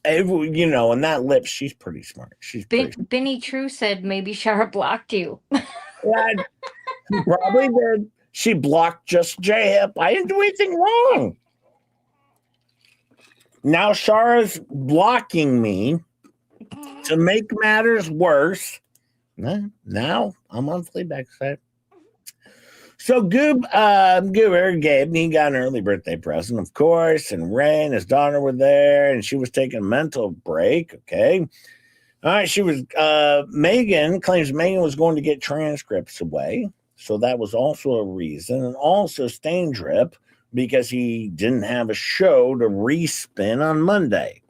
You know, and that lip, she's pretty smart. She's Benny True said maybe Shara blocked you. Yeah, she probably did. She blocked Just J-Hip. I didn't do anything wrong. Now Shara's blocking me to make matters worse. Now I'm on Fleabag's side. So Goober, Gabe, he got an early birthday present, of course, and Ray and his daughter were there, and she was taking a mental break, okay? All right, Megan claims Megan was going to get transcripts away. So that was also a reason. And also stain drip because he didn't have a show to respin on Monday.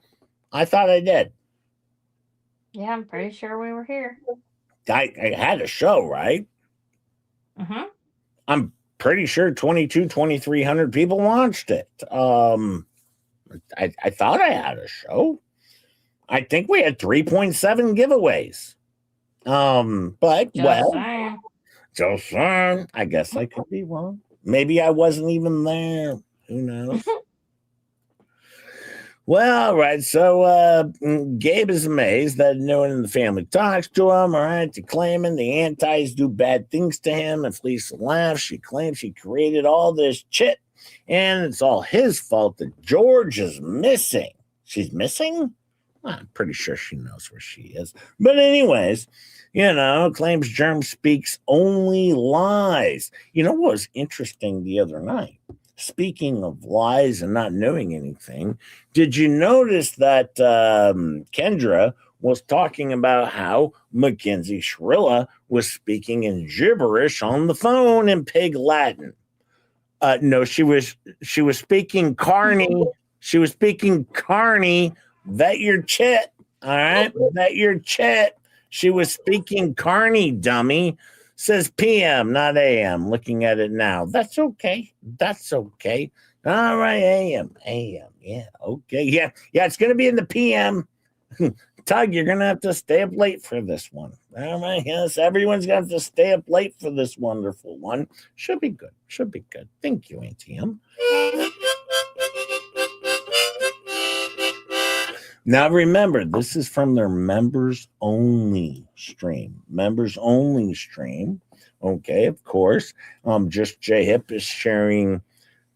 I thought I did. Yeah, I'm pretty sure we were here. I had a show, right? Mm-hmm. I'm pretty sure 2,300 people watched it. I thought I had a show. I think we had 3.7 giveaways. But just saying, I guess I could be wrong. Maybe I wasn't even there. Who knows? Well, all right. So Gabe is amazed that no one in the family talks to him. All right, declaiming the antis do bad things to him. And Fleesa laughs. She claims he created all this shit, and it's all his fault that George is missing. She's missing? Well, I'm pretty sure she knows where she is. But anyways, claims Germ speaks only lies. You know what was interesting the other night? Speaking of lies and not knowing anything, did you notice that Kendra was talking about how Mackenzie Shrilla was speaking in gibberish on the phone in pig Latin? No, she was speaking Carney. She was speaking Carney. Vet your chit. All right, vet your chit. She was speaking Carney, dummy. Says PM, not AM. Looking at it now. That's okay. That's okay. All right, AM. Yeah, okay. Yeah, it's going to be in the PM. Tug, you're going to have to stay up late for this one. All right, yes, everyone's going to have to stay up late for this wonderful one. Should be good. Thank you, ATM. Now, remember, this is from their members only stream. Okay, of course. Just J-Hip is sharing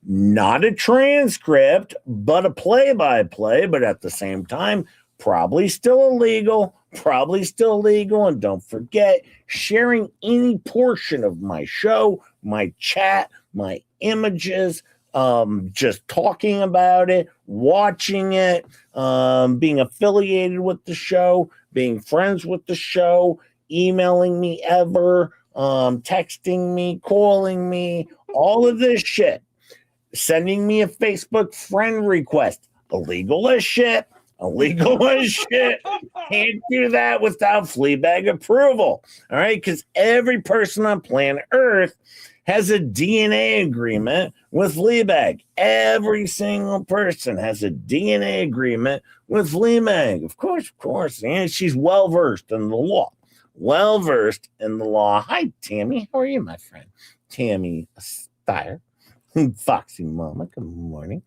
not a transcript, but a play-by-play, but at the same time, probably still illegal. And don't forget, sharing any portion of my show, my chat, my images, just talking about it, watching it, being affiliated with the show, being friends with the show, emailing me ever, texting me, calling me, all of this shit, sending me a Facebook friend request, illegal as shit. Can't do that without Fleabag approval. All right, because every person on planet Earth has a DNA agreement with Fleabag. Every single person has a DNA agreement with Fleabag. Of course. And she's well-versed in the law. well versed in the law. Hi, Tammy. How are you, my friend? Tammy Steyer. Foxy Mama. Good morning.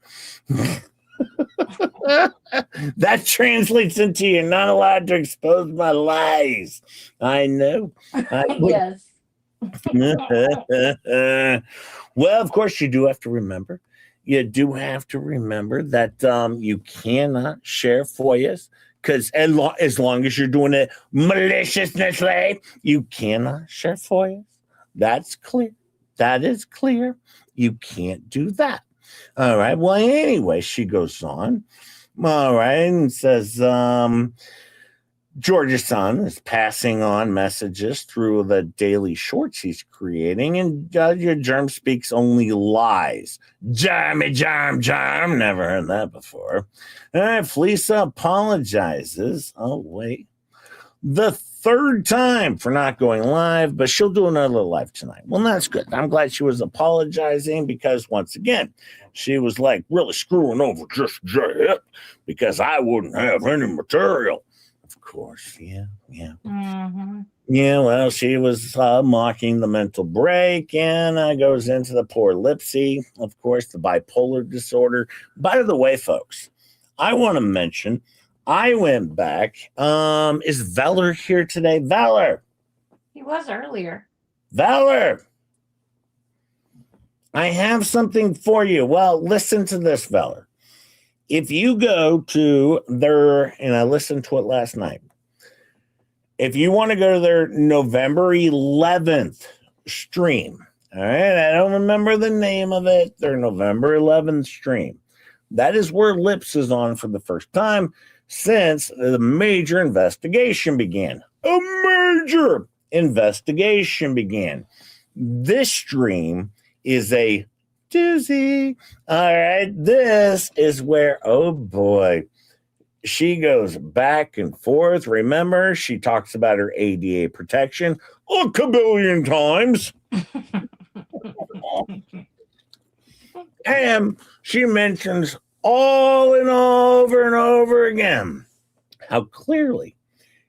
That translates into you're not allowed to expose my lies. I know. Yes. Well, of course, you do have to remember. You do have to remember that you cannot share FOIAs because as long as you're doing it maliciously, you cannot share FOIAs. That's clear. That is clear. You can't do that. All right. Well, anyway, she goes on. All right. And says, George's son is passing on messages through the daily shorts he's creating, and your germ speaks only lies. Germy, germ. Never heard that before. All right. Fleesa apologizes. Oh, wait. The third time for not going live, but she'll do another live tonight. Well, that's good. I'm glad she was apologizing because, once again, she was like really screwing over just Jet because I wouldn't have any material. Of course, yeah. Mm-hmm. Yeah, well, she was mocking the mental break and goes into the poor Lipsy, of course, the bipolar disorder. By the way, folks, I want to mention I went back. Is Valor here today? Valor! He was earlier. Valor! I have something for you. Well, listen to this, Valor. If you go to their, and I listened to it last night, if you want to go to their November 11th stream, all right, I don't remember the name of it, their November 11th stream. That is where Lips is on for the first time since the major investigation began. A major investigation began. This stream is a doozy. All right, this is where, oh boy, she goes back and forth. Remember, she talks about her ADA protection a kabillion times. And she mentions all and over and over again how clearly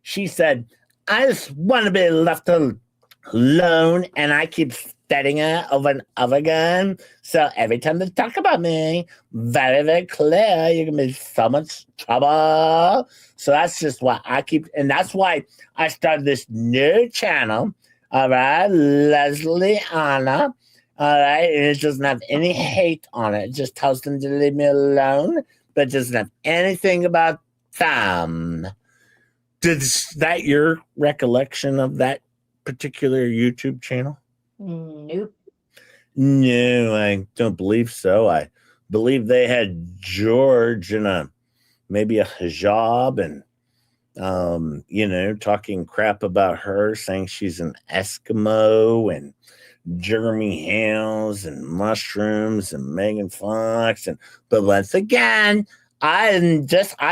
she said, I just want to be left alone, and I keep setting it over and over again. So every time they talk about me, very, very clear, you're going to be in so much trouble. So that's just why I keep, and that's why I started this new channel. All right, Leslie Anna. All right, and it doesn't have any hate on it. It just tells them to leave me alone, but it doesn't have anything about them. Is that your recollection of that particular YouTube channel? Nope. No, I don't believe so. I believe they had George in maybe a hijab and talking crap about her, saying she's an Eskimo and Jeremy Hales and mushrooms and Megan Fox. But once again, I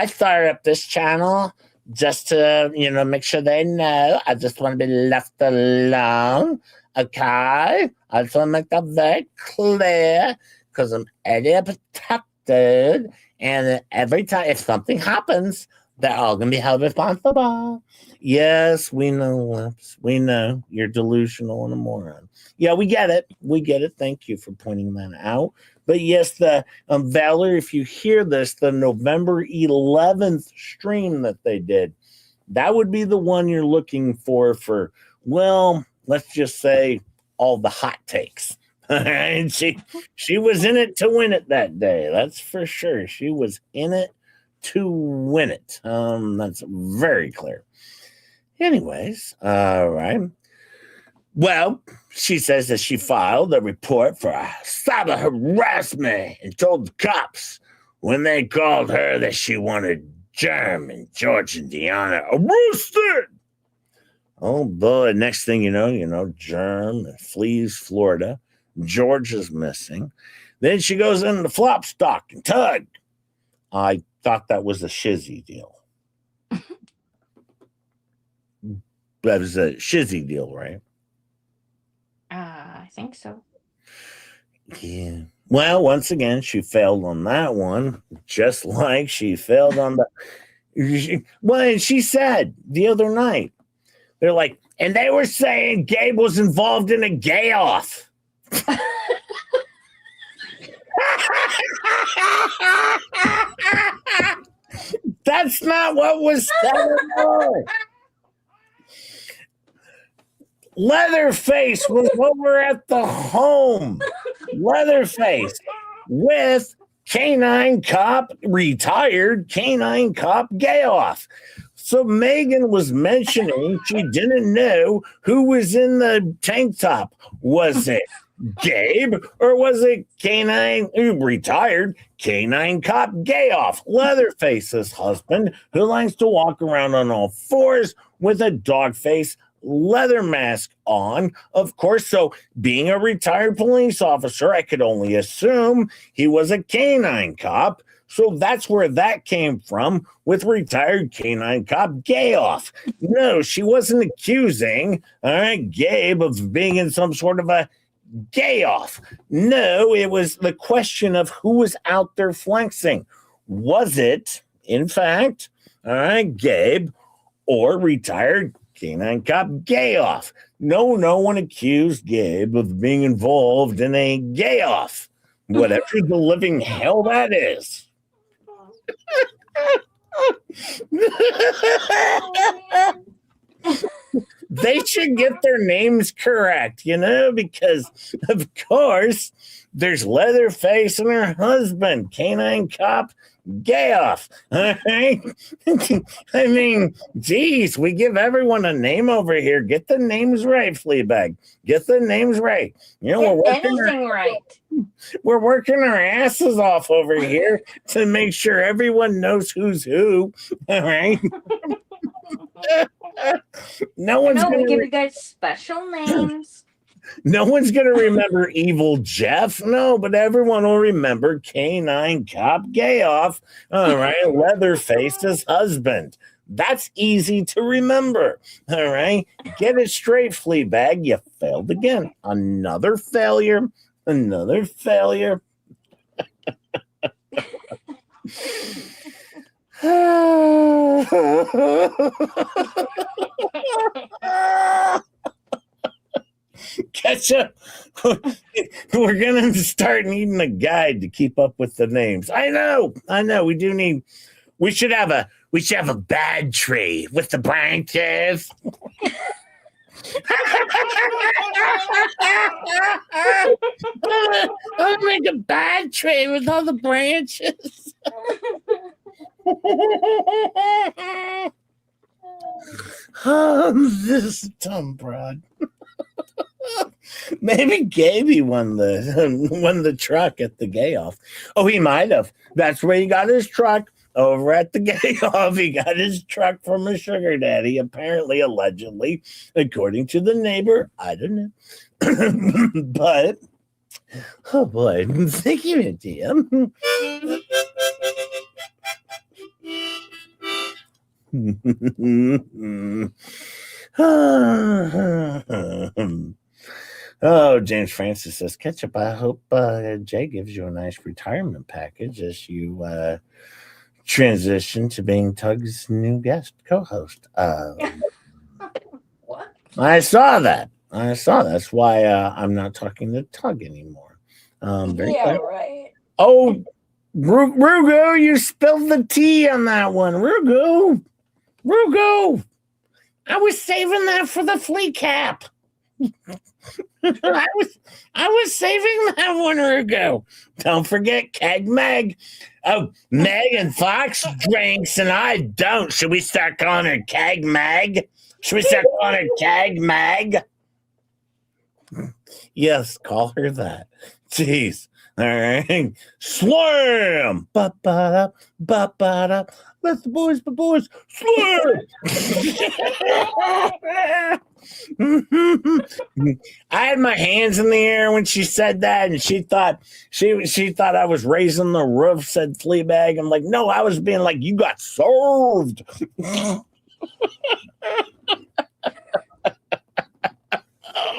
started up this channel just to, make sure they know I just want to be left alone. Okay? I just want to make that very clear because I'm area protected. And every time, if something happens, they're all going to be held responsible. Yes, we know, Lips. We know you're delusional and a moron. Yeah, we get it. We get it. Thank you for pointing that out. But yes, the Valor, if you hear this, the November 11th stream that they did, that would be the one you're looking for, well, let's just say all the hot takes. And she was in it to win it that day. That's for sure. She was in it to win it. That's very clear. Anyways, all right. Well, she says that she filed a report for cyber harassment and told the cops when they called her that she wanted Germ and George and Deanna arrested. Oh boy, next thing you know, Germ flees Florida. George is missing. Then she goes into the flop stock and Tug. I thought that was a shizzy deal. That was a shizzy deal, right? I think so. Yeah. Well, once again, she failed on that one, just like she failed on the. Well, she said the other night, They're like, and they were saying Gabe was involved in a gay off. That's not what was said. Leatherface was over at the home. Leatherface with canine cop, retired canine cop gay off. So Megan was mentioning she didn't know who was in the tank top. Was it Gabe or was it canine retired canine cop gay off? Leatherface's husband, who likes to walk around on all fours with a dog face leather mask on, of course. So being a retired police officer, I could only assume he was a canine cop. So that's where that came from with retired canine cop gay off. No, she wasn't accusing Gabe of being in some sort of a gay off. No, it was the question of who was out there flexing. Was it, in fact, Gabe or retired canine cop gay off? No one accused Gabe of being involved in a gay off, whatever the living hell that is. They should get their names correct, because of course there's Leatherface and her husband, canine cop gay off. All right? I mean, geez, we give everyone a name over here. Get the names right, Fleabag. Get the names right. We're working our asses off over here to make sure everyone knows who's who. All right. We give you guys special names. No one's going to remember Evil Jeff. No, but everyone will remember canine cop gay off. All right. Leatherface's husband. That's easy to remember. All right. Get it straight, Fleabag. You failed again. Another failure. Another failure. Ketchup. We're gonna start needing a guide to keep up with the names. I know. We should have a bad tree with the branches. I'll make a bad tree with all the branches. This dumb broad. Maybe Gaby won the truck at the gay off. Oh, he might have. That's where he got his truck. Over at the gay off, he got his truck from a sugar daddy, apparently, allegedly, according to the neighbor. I don't know. But, oh boy, thank you, DM. Oh, James Francis says, Ketchup, I hope Jay gives you a nice retirement package as you transition to being Tug's new guest co-host. What? I saw that. That's why I'm not talking to Tug anymore. Right. Oh, Rugo, you spilled the tea on that one. Rugo. I was saving that for the FLEACAP. I was saving that one, Rugo. Don't forget Keg Meg. Oh, Megan Fox drinks and I don't. Should we start calling her Keg Meg? Keg Meg? Yes, call her that. Jeez. All right. Slam! Ba-ba-da, ba-ba-da. Let the boys, slam! I had my hands in the air when she said that, and she thought I was raising the roof, said Fleabag. I'm like, no, I was being like, you got served. I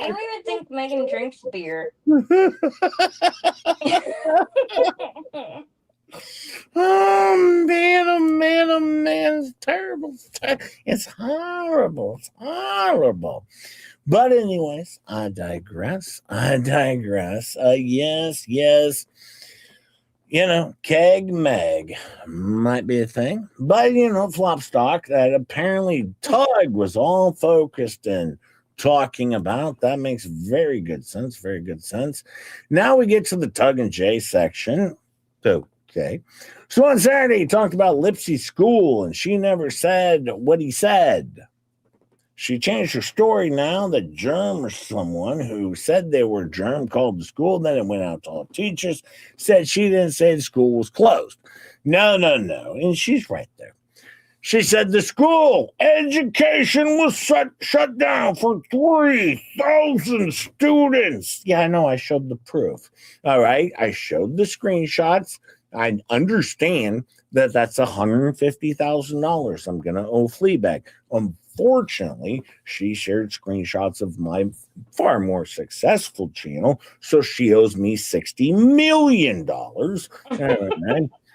don't even think Megan drinks beer. Oh man, it's terrible. It's horrible. It's horrible. But anyways, I digress. Yes. Keg Meg might be a thing. But, flop stock that apparently Tug was all focused in talking about. That makes very good sense. Very good sense. Now we get to the Tug and Jay section. Okay. So on Saturday, he talked about Lipsy's school, and she never said what he said. She changed her story now that Germ or someone who said they were Germ called the school. Then it went out to all teachers, said she didn't say the school was closed. No. And she's right there. She said the school education was shut down for 3,000 students. Yeah, I know. I showed the proof. All right. I showed the screenshots. I understand that that's $150,000 I'm going to owe Fleabag. Unfortunately, she shared screenshots of my far more successful channel, so she owes me $60 million.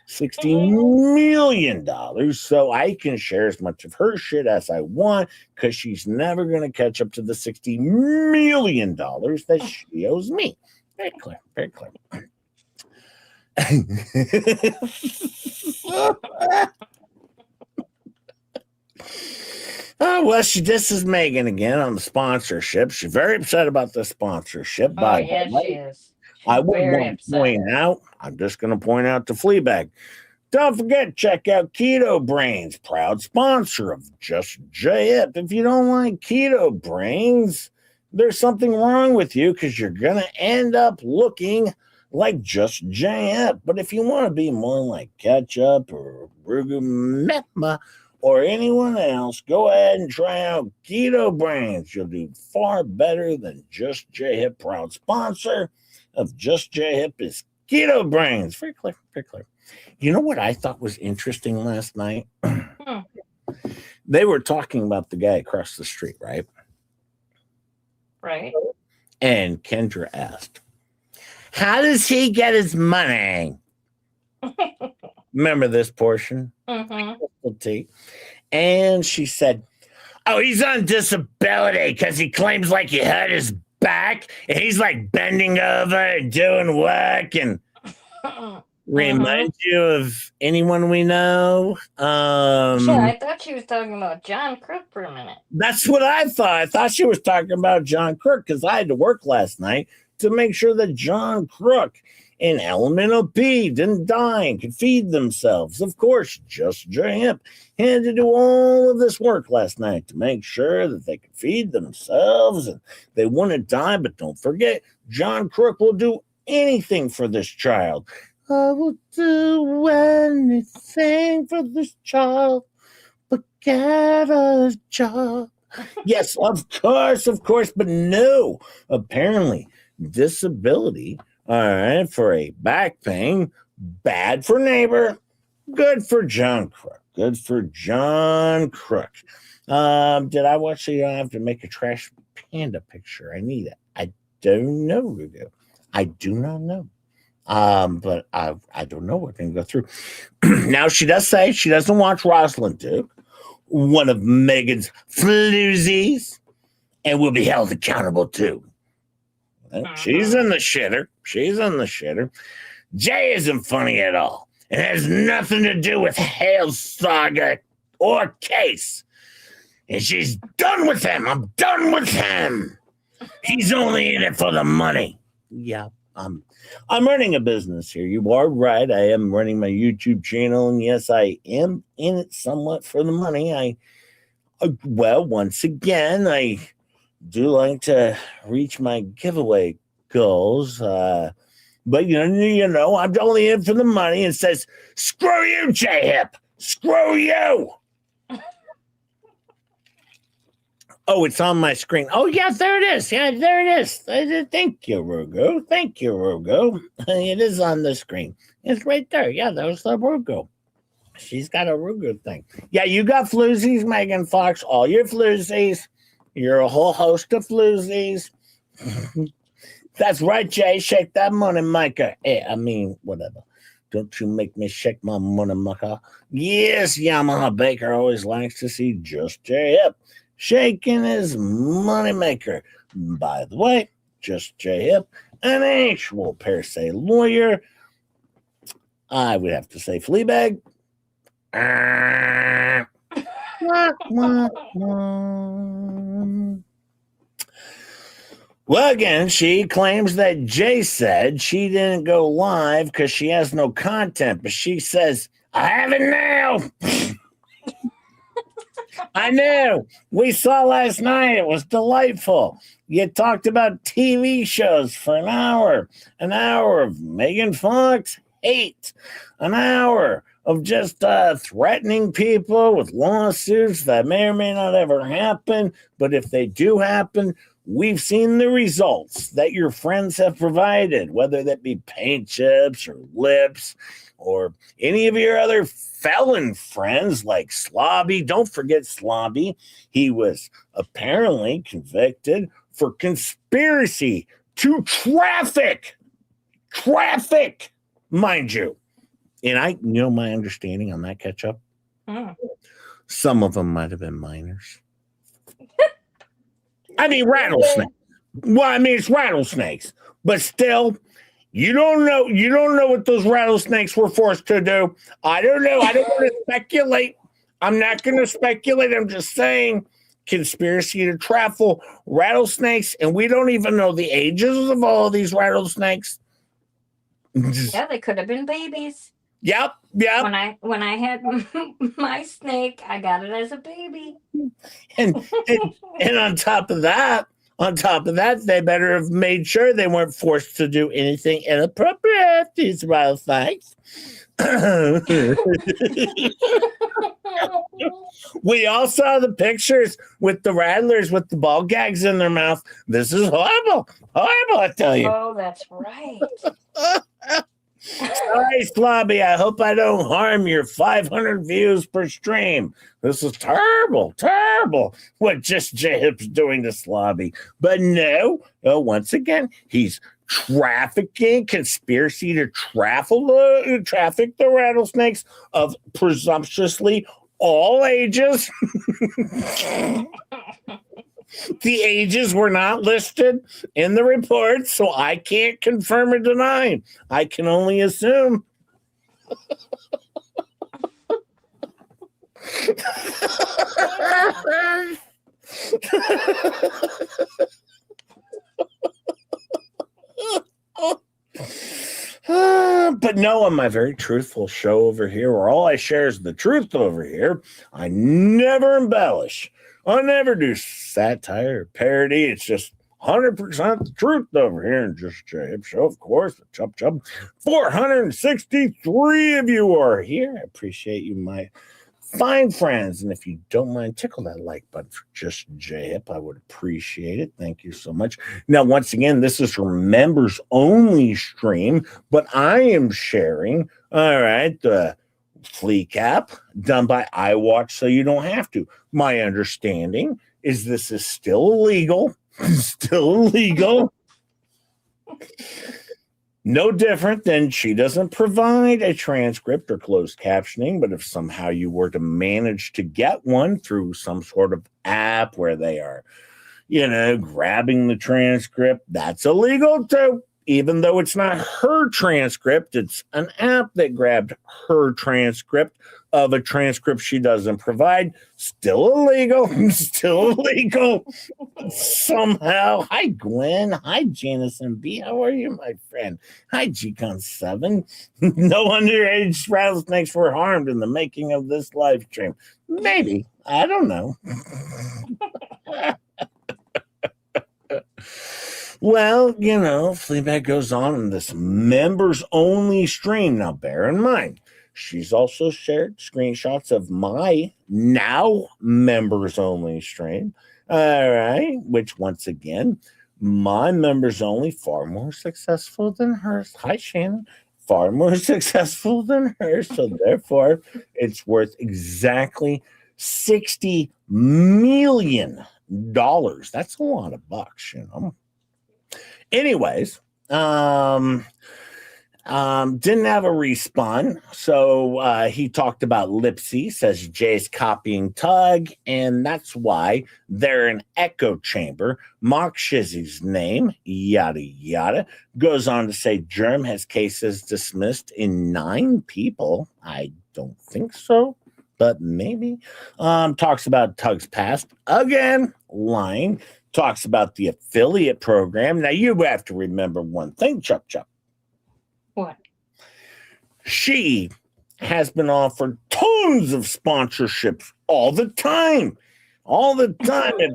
$60 million, so I can share as much of her shit as I want, because she's never going to catch up to the $60 million that she owes me. Very clear, very clear. Oh, well, this is Megan again on the sponsorship. She's very upset about the sponsorship. Oh, yes, she is. I would want to point out, I'm just going to point out to Fleabag. Don't forget, check out Keto Brains, proud sponsor of Just J-Hip. If you don't like Keto Brains, there's something wrong with you, because you're going to end up looking like Just J-Hip. But if you want to be more like Ketchup or Rugumepma or anyone else, go ahead and try out Keto Brains. You'll do far better than Just J-Hip. Proud sponsor of Just J-Hip is Keto Brains. Very clear, very clear. You know what I thought was interesting last night? They were talking about the guy across the street, right? Right. And Kendra asked, how does he get his money? Remember this portion? Mm-hmm. And she said, oh, he's on disability because he claims like he hurt his back, and he's like bending over and doing work. And remind you of anyone we know? I thought she was talking about John Crook for a minute. That's what I thought. I thought she was talking about John Crook, because I had to work last night to make sure that John Crook and Elemental P didn't die and could feed themselves. Of course, Just J-Hip had to do all of this work last night to make sure that they could feed themselves and they wouldn't die. But don't forget, John Crook will do anything for this child. I will do anything for this child, but get a job. Yes, of course, but no. Apparently, disability, all right, for a back pain, bad for neighbor, good for John Crook. Good for John Crook. Did I watch the I have to make a trash panda picture? I need it. I don't know, Rugo. I do not know. But I don't know. We're going to go through. Now, she does say she doesn't watch Rosalind Duke, one of Megan's floozies, and will be held accountable too. She's in the shitter. Jay isn't funny at all. It has nothing to do with Hale's saga or case. And she's done with him. I'm done with him. He's only in it for the money. Yeah, I'm running a business here. You are right. I am running my YouTube channel. And yes, I am in it somewhat for the money. Once again, I do like to reach my giveaway goals. But you know, I'm only in for the money, and says, screw you, J-Hip. Screw you. Oh, it's on my screen. Oh, yeah, there it is. Yeah, there it is. Thank you, Rugo. It is on the screen. It's right there. Yeah, that was the Rugo. She's got a Rugo thing. Yeah, you got floozies, Megan Fox. All your floozies. You're a whole host of floozies. That's right, Jay. Shake that money, Micah. I mean, whatever. Don't you make me shake my money maker. Yes, Yamaha Baker always likes to see Just J Hip shaking his money maker. By the way, Just J Hip, an actual per se lawyer. I would have to say Fleabag. Well, again, she claims that Jay said she didn't go live because she has no content, but she says, I have it now. I know. We saw last night. It was delightful. You talked about TV shows for an hour of Megan Fox hate, an hour of just threatening people with lawsuits that may or may not ever happen. But if they do happen, we've seen the results that your friends have provided, whether that be paint chips or lips or any of your other felon friends like Slobby. Don't forget Slobby. He was apparently convicted for conspiracy to traffic, mind you. And I know my understanding on that catch-up. Some of them might have been minors. I mean, rattlesnakes. Well, I mean, it's rattlesnakes, but still, you don't know what those rattlesnakes were forced to do. I don't know. I don't want to speculate. I'm not going to speculate. I'm just saying conspiracy to traffic rattlesnakes, and we don't even know the ages of all of these rattlesnakes. Yeah, they could have been babies. Yep. When I had my snake, I got it as a baby. And on top of that, they better have made sure they weren't forced to do anything inappropriate, these rattlesnakes. We all saw the pictures with the rattlers with the ball gags in their mouth. This is horrible, I tell you. Oh, that's right. Sorry, Slobby. I hope I don't harm your 500 views per stream. This is terrible what Just J Hip's doing to Slobby. But no, once again, he's trafficking, conspiracy to traffic the rattlesnakes of presumptuously all ages. The ages were not listed in the report, so I can't confirm or deny. I can only assume. But no, on my very truthful show over here, where all I share is the truth over here, I never embellish. I never do satire or parody. It's just 100% the truth over here in Just J Hip Show, of course. Chub. 463 of you are here. I appreciate you, my fine friends. And if you don't mind, tickle that like button for Just J Hip. I would appreciate it. Thank you so much. Now, once again, this is for members only stream, but I am sharing, all right, the FLEACAP done by iWatch, so you don't have to. My understanding is this is still illegal. No different than she doesn't provide a transcript or closed captioning, but if somehow you were to manage to get one through some sort of app where they are, grabbing the transcript, that's illegal too. Even though it's not her transcript, it's an app that grabbed her transcript of a transcript she doesn't provide. Still illegal. Somehow. Hi, Gwen. Hi, Janice and B. How are you, my friend? Hi, GCon7. No underage rattlesnakes were harmed in the making of this live stream. Maybe. I don't know. Well, Fleabag goes on in this members-only stream. Now, bear in mind, she's also shared screenshots of my now members-only stream. All right, which, once again, my members-only, far more successful than hers. Hi, Shannon. Far more successful than hers. So, therefore, it's worth exactly $60 million. That's a lot of bucks, Anyways, Didn't have a respawn, so he talked about Lipsy, says Jay's copying Tug, and that's why they're an echo chamber. Mock Shizzy's name, yada yada. Goes on to say Germ has cases dismissed in 9 people. I don't think so, but maybe. Talks about Tug's past. Again, lying. Talks about the affiliate program. Now, you have to remember one thing, Chup Chup. What? She has been offered tons of sponsorships all the time. All the time. If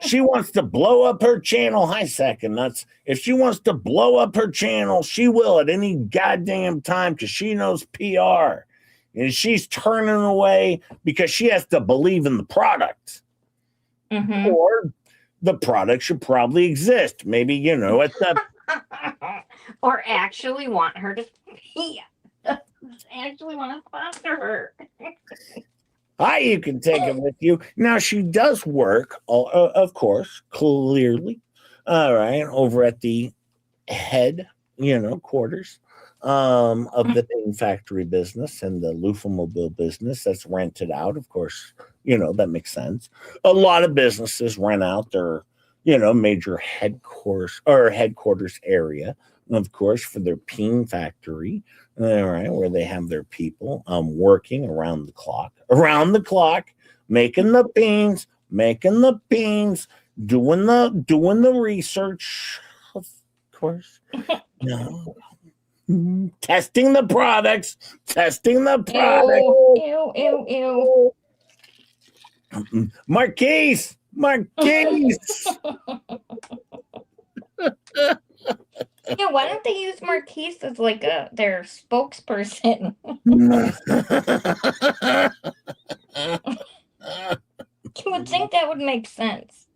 she wants to blow up her channel, hi, second nuts. If she wants to blow up her channel, she will at any goddamn time because she knows PR. And she's turning away because she has to believe in the product. Mm-hmm. Or the product should probably exist. Maybe, at the... Or actually want her to actually want to sponsor her. You can take it with you. Now, she does work, of course, clearly, all right, over at the head, quarters of the Pain Factory business and the Lufamobile business that's rented out. Of course, that makes sense. A lot of businesses rent out their, major headquarters area, of course, for their Pain Factory. All right, where they have their people working around the clock, making the beans, doing the research, of course. No. Testing the products. Ew. Marquise. Yeah, why don't they use Marquise as like their spokesperson? You would think that would make sense.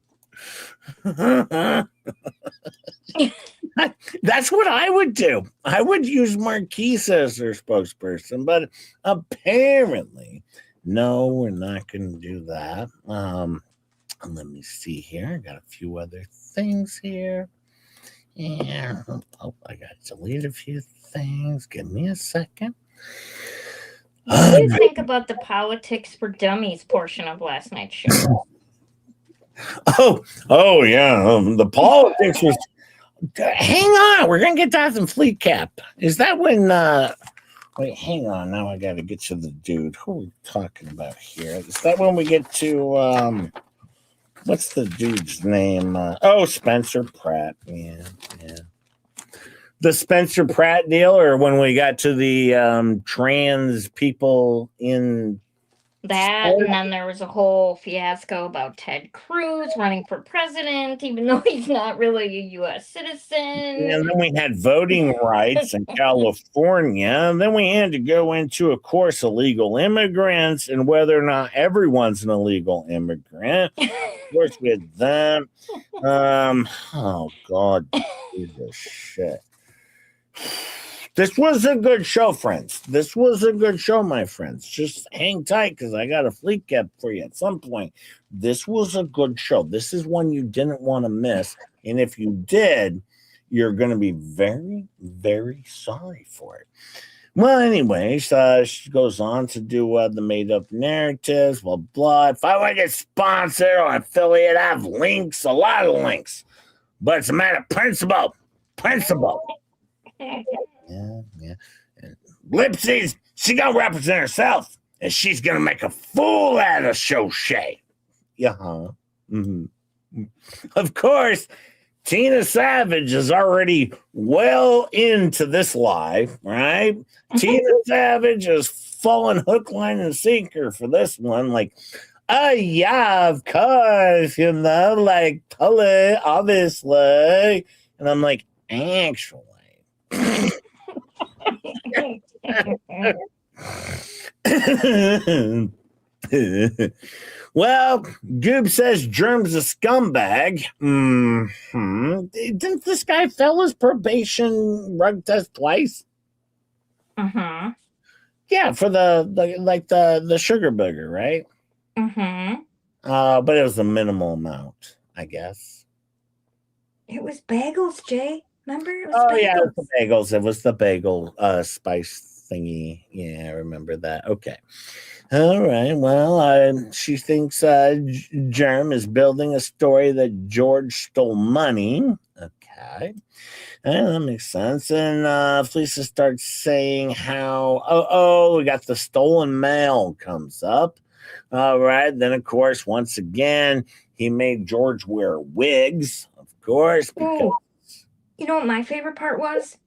That's what I would do. I would use Marquise as their spokesperson, but apparently, no, we're not going to do that. Let me see here. I got a few other things here. Yeah. I got to delete a few things. Give me a second. What do you think about the politics for dummies portion of last night's show? Oh yeah. The politics was. Hang on, we're gonna get that in FLEACAP. Is that when? Wait, hang on. Now I got to get to the dude. Who are we talking about here? Is that when we get to? What's the dude's name? Spencer Pratt. Yeah. The Spencer Pratt deal, or when we got to the trans people in that, and then there was a whole fiasco about Ted Cruz running for president, even though he's not really a U.S. citizen. And then we had voting rights in California. And then we had to go into, of course, illegal immigrants and whether or not everyone's an illegal immigrant. Of course, we had them. Oh, God. Jesus shit. This was a good show, friends. This was a good show, my friends. Just hang tight because I got a FLEACAP for you at some point. This was a good show. This is one you didn't want to miss. And if you did, you're going to be very, very sorry for it. Well, anyways, she goes on to do the made-up narratives, blah, blah. If I want to get sponsored or affiliate, I have links, a lot of links. But it's a matter of principle. Yeah. And Lipsy's, she gonna represent herself, and she's gonna make a fool out of Shoshay. Of course, Tina Savage is already well into this live, right? Tina Savage is falling hook, line, and sinker for this one. Like, yeah, of course, like, totally, obviously. And I'm like, actually. Well, Goob says Germ's a scumbag. Didn't this guy fail his probation rug test twice? Yeah, for the sugar booger, right? But it was a minimal amount, I guess. It was bagels, Jay. Remember? It was Oh yeah, it was bagels. the bagels. It was the bagel spice thingy. Yeah, I remember that. Okay. All right. Well, she thinks Germ is building a story that George stole money. Okay. That makes sense. And Felicia starts saying how, we got the stolen mail comes up. All right. Then, of course, once again, he made George wear wigs, of course, because. Ooh, you know what my favorite part was?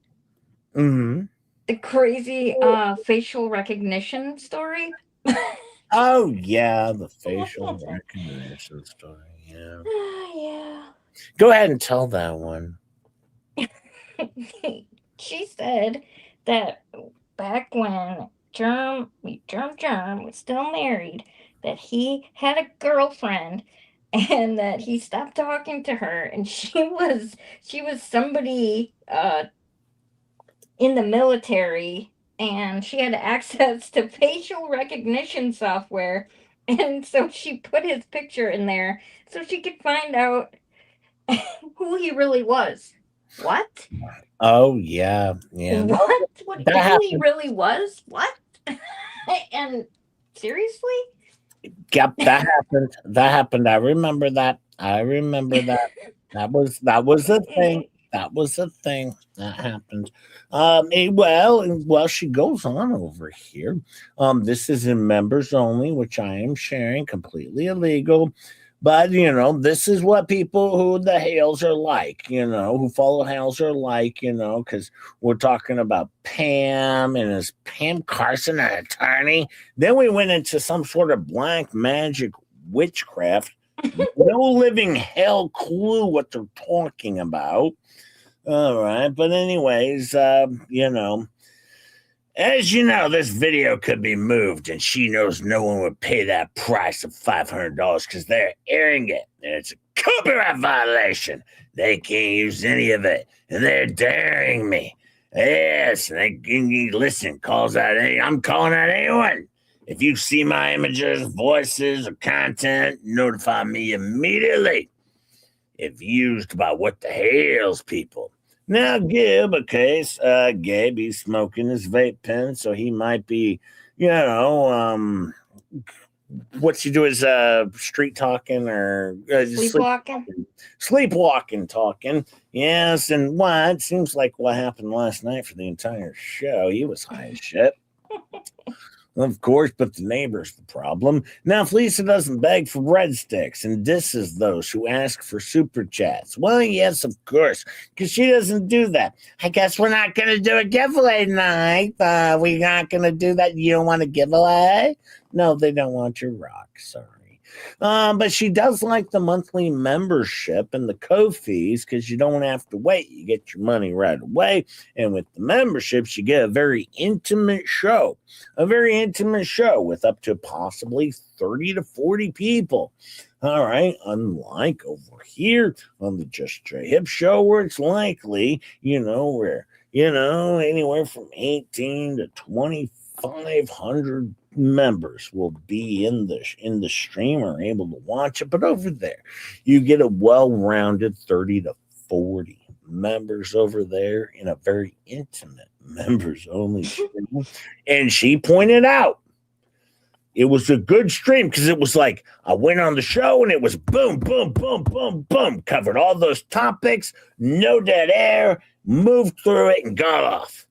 Mhm. The crazy facial recognition story. Oh, yeah, the facial recognition story. Yeah. Yeah. Go ahead and tell that one. She said that back when Germ was still married, that he had a girlfriend and that he stopped talking to her, and she was somebody in the military, and she had access to facial recognition software, and so she put his picture in there so she could find out who he really was. What? Oh, yeah. Yeah. No, What? What? that Who he happened. really was? What? And seriously? Yep, that happened. That happened. I remember that. I remember that. That was a thing. That was a thing that happened. Well, she goes on over here. This is in members only, which I am sharing, completely illegal. But this is what people who the Hales are like, who follow Hales are like, because we're talking about Pam, and is Pam Carson an attorney? Then we went into some sort of black magic witchcraft. No living hell clue what they're talking about. All right. But, anyways, as you know, this video could be moved, and she knows no one would pay that price of $500 because they're airing it, and it's a copyright violation. They can't use any of it, and they're daring me. Yes, listen, calls out. I'm calling out anyone. If you see my images, voices, or content, notify me immediately. If used by what the hell's people. Now, Gib, Gabe, he's smoking his vape pen, so he might be, what's he do is street talking or Sleepwalking? Sleepwalking talking. Yes, and it seems like what happened last night for the entire show. He was high as shit. Of course, but the neighbor's the problem. Now, Felicia doesn't beg for breadsticks and disses those who ask for super chats. Well, yes, of course, because she doesn't do that. I guess we're not going to do a giveaway tonight. We're not going to do that. You don't want a giveaway? No, they don't want your rock. Sorry. But she does like the monthly membership and the co-fees because you don't have to wait. You get your money right away. And with the memberships, you get a very intimate show with up to possibly 30 to 40 people. All right. Unlike over here on the Just J Hip show, where it's likely, where, anywhere from 18 to 2,500 members will be in the stream or able to watch it. But over there, you get a well-rounded 30 to 40 members over there in a very intimate members only stream. And she pointed out it was a good stream because it was like I went on the show and it was boom, boom, boom, boom, boom, covered all those topics, no dead air, moved through it and got off.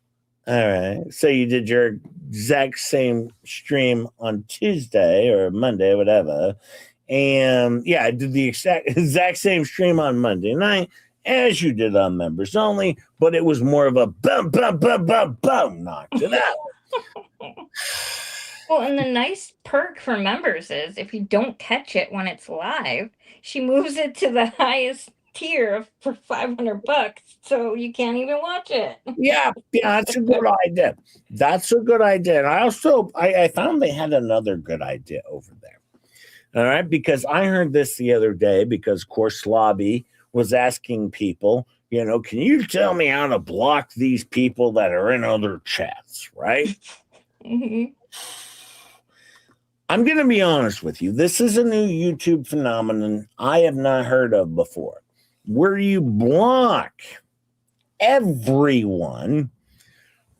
All right. So you did your exact same stream on Tuesday or Monday, whatever. And yeah, I did the exact same stream on Monday night as you did on members only, but it was more of a boom, boom, boom, boom, boom, knocked it out. Well, and the nice perk for members is if you don't catch it when it's live, she moves it to the highest tier for $500, so you can't even watch it. Yeah, that's a good idea. That's a good idea. And I also I found they had another good idea over there. All right, because I heard this the other day because of course Slobby was asking people, can you tell me how to block these people that are in other chats, right? Mm-hmm. I'm going to be honest with you. This is a new YouTube phenomenon I have not heard of before, where you block everyone,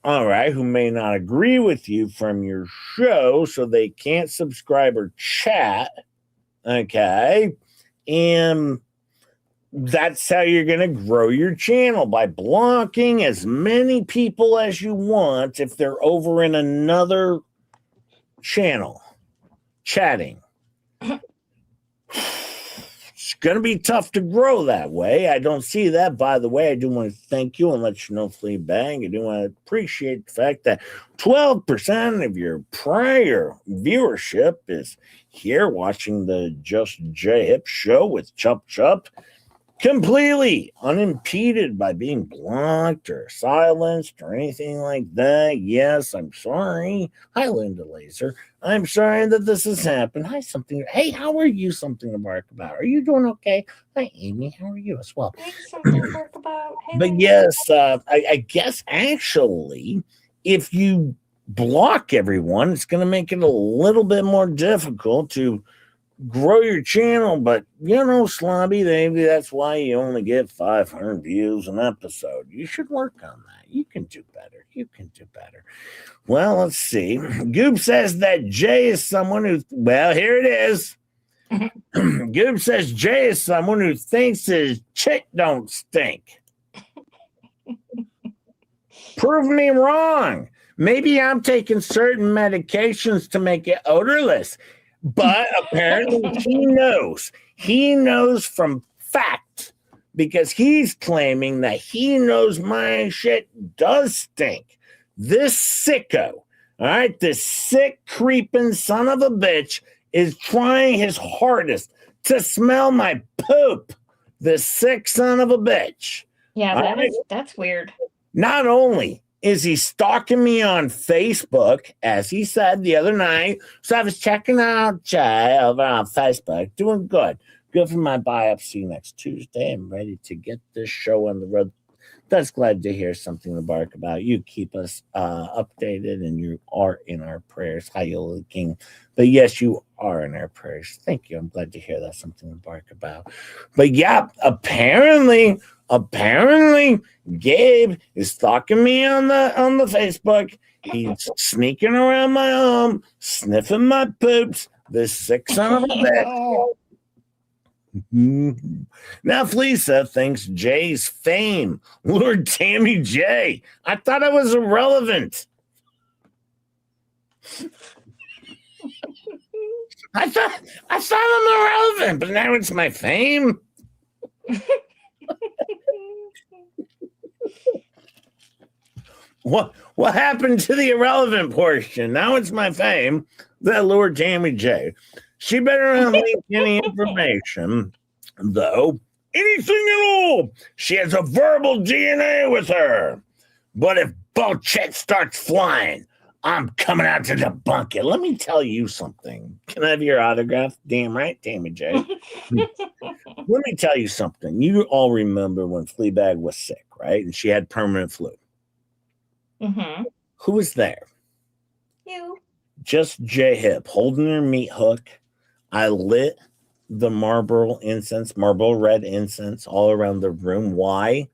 all right, who may not agree with you from your show, so they can't subscribe or chat, okay? And that's how you're going to grow your channel, by blocking as many people as you want if they're over in another channel chatting. It's going to be tough to grow that way. I don't see that. By the way, I do want to thank you and let you know, Fleabag. I do want to appreciate the fact that 12% of your prior viewership is here watching the Just J Hip show with Chup Chup, completely unimpeded by being blocked or silenced or anything like that. Yes, I'm sorry. Hi, Linda Laser. I'm sorry that this has happened. Hi, something. Hey, how are you? Something to bark about. Are you doing okay? Hi, Amy. How are you as well? Hey, something to talk about. Hey, But yes, I guess actually, if you block everyone, it's going to make it a little bit more difficult to grow your channel. But Slobby, maybe that's why you only get 500 views an episode. You should work on that. You can do better. You can do better. Well, let's see. Goob says that Jay is someone who, well, here it is. Goob says Jay is someone who thinks his chick don't stink. Prove me wrong. Maybe I'm taking certain medications to make it odorless. But apparently he knows. He knows from fact, because he's claiming that he knows my shit does stink. This sicko, all right, this sick, creeping son of a bitch is trying his hardest to smell my poop. This sick son of a bitch. Yeah, that's weird. Not only is he stalking me on Facebook, as he said the other night. So I was checking out Jay over on Facebook, doing good. Good for my biopsy next Tuesday. I'm ready to get this show on the road. That's glad to hear something to bark about. You keep us updated, and you are in our prayers. How you looking? But yes, you are in our prayers. Thank you. I'm glad to hear that's something to bark about. But yeah, apparently Gabe is stalking me on the Facebook. He's sneaking around my home, sniffing my poops. This sick son of a bitch. Now Fleesa thinks Jay's fame lured Tammy J. I thought it was irrelevant. I thought I'm irrelevant, but now it's my fame. What happened to the irrelevant portion? Now it's my fame that lured Tammy J. She better not leak any information, though. Anything at all. She has a verbal DNA with her. But if bullshit starts flying, I'm coming out to debunk it. Let me tell you something. Can I have your autograph? Damn right, Tammy J. Let me tell you something. You all remember when Fleabag was sick, right? And she had permanent flu. Mm-hmm. Who was there? You. Just J Hip holding her meat hook. I lit the Marlboro red incense all around the room. Why?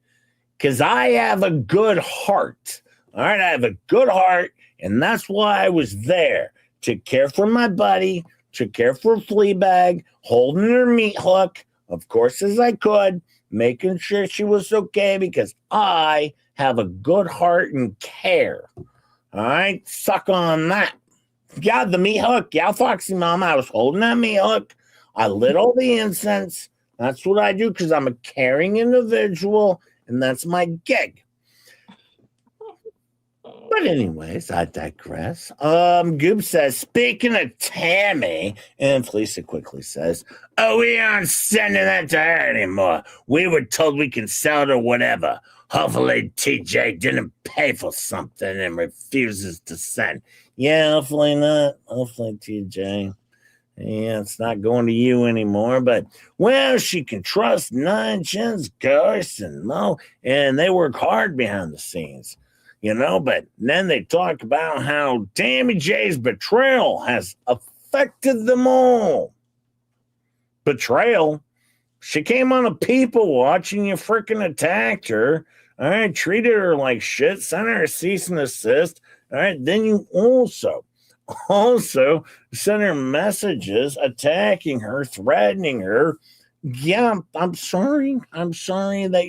Because I have a good heart. All right, I have a good heart, and that's why I was there to care for my buddy, to care for Fleabag, holding her meat hook, of course, as I could, making sure she was okay, because I have a good heart and care. All right, suck on that. Yeah, the meat hook. Yeah, Foxy Mama, I was holding that meat hook. I lit all the incense. That's what I do because I'm a caring individual, and that's my gig. But anyways, I digress. Goob says, speaking of Tammy, and Felicia quickly says, oh, we aren't sending that to her anymore. We were told we can sell it or whatever. Hopefully TJ didn't pay for something and refuses to send. Yeah, hopefully not. Hopefully TJ. Yeah, it's not going to you anymore, but, well, she can trust Nine Chins, Gus, and Mo, and they work hard behind the scenes, but then they talk about how Tammy J's betrayal has affected them all. Betrayal? She came on a people watch and you freaking attacked her. All right, treated her like shit, sent her a cease and desist. All right, then you also sent her messages attacking her, threatening her. Yeah, I'm sorry. I'm sorry that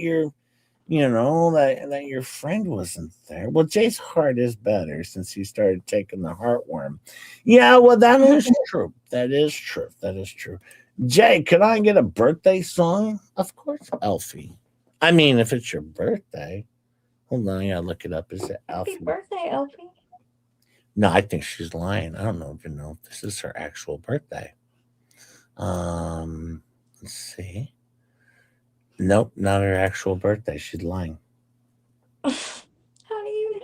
that your friend wasn't there. Well, Jay's heart is better since he started taking the heartworm. Yeah, well, that is true. That is true. That is true. Jay, could I get a birthday song? Of course, Elfie. I mean, if it's your birthday. Hold on, I gotta look it up. Is it Elfie? Happy birthday, Elfie. No, I think she's lying. I don't even know if this is her actual birthday. Let's see. Nope, not her actual birthday. She's lying. How do you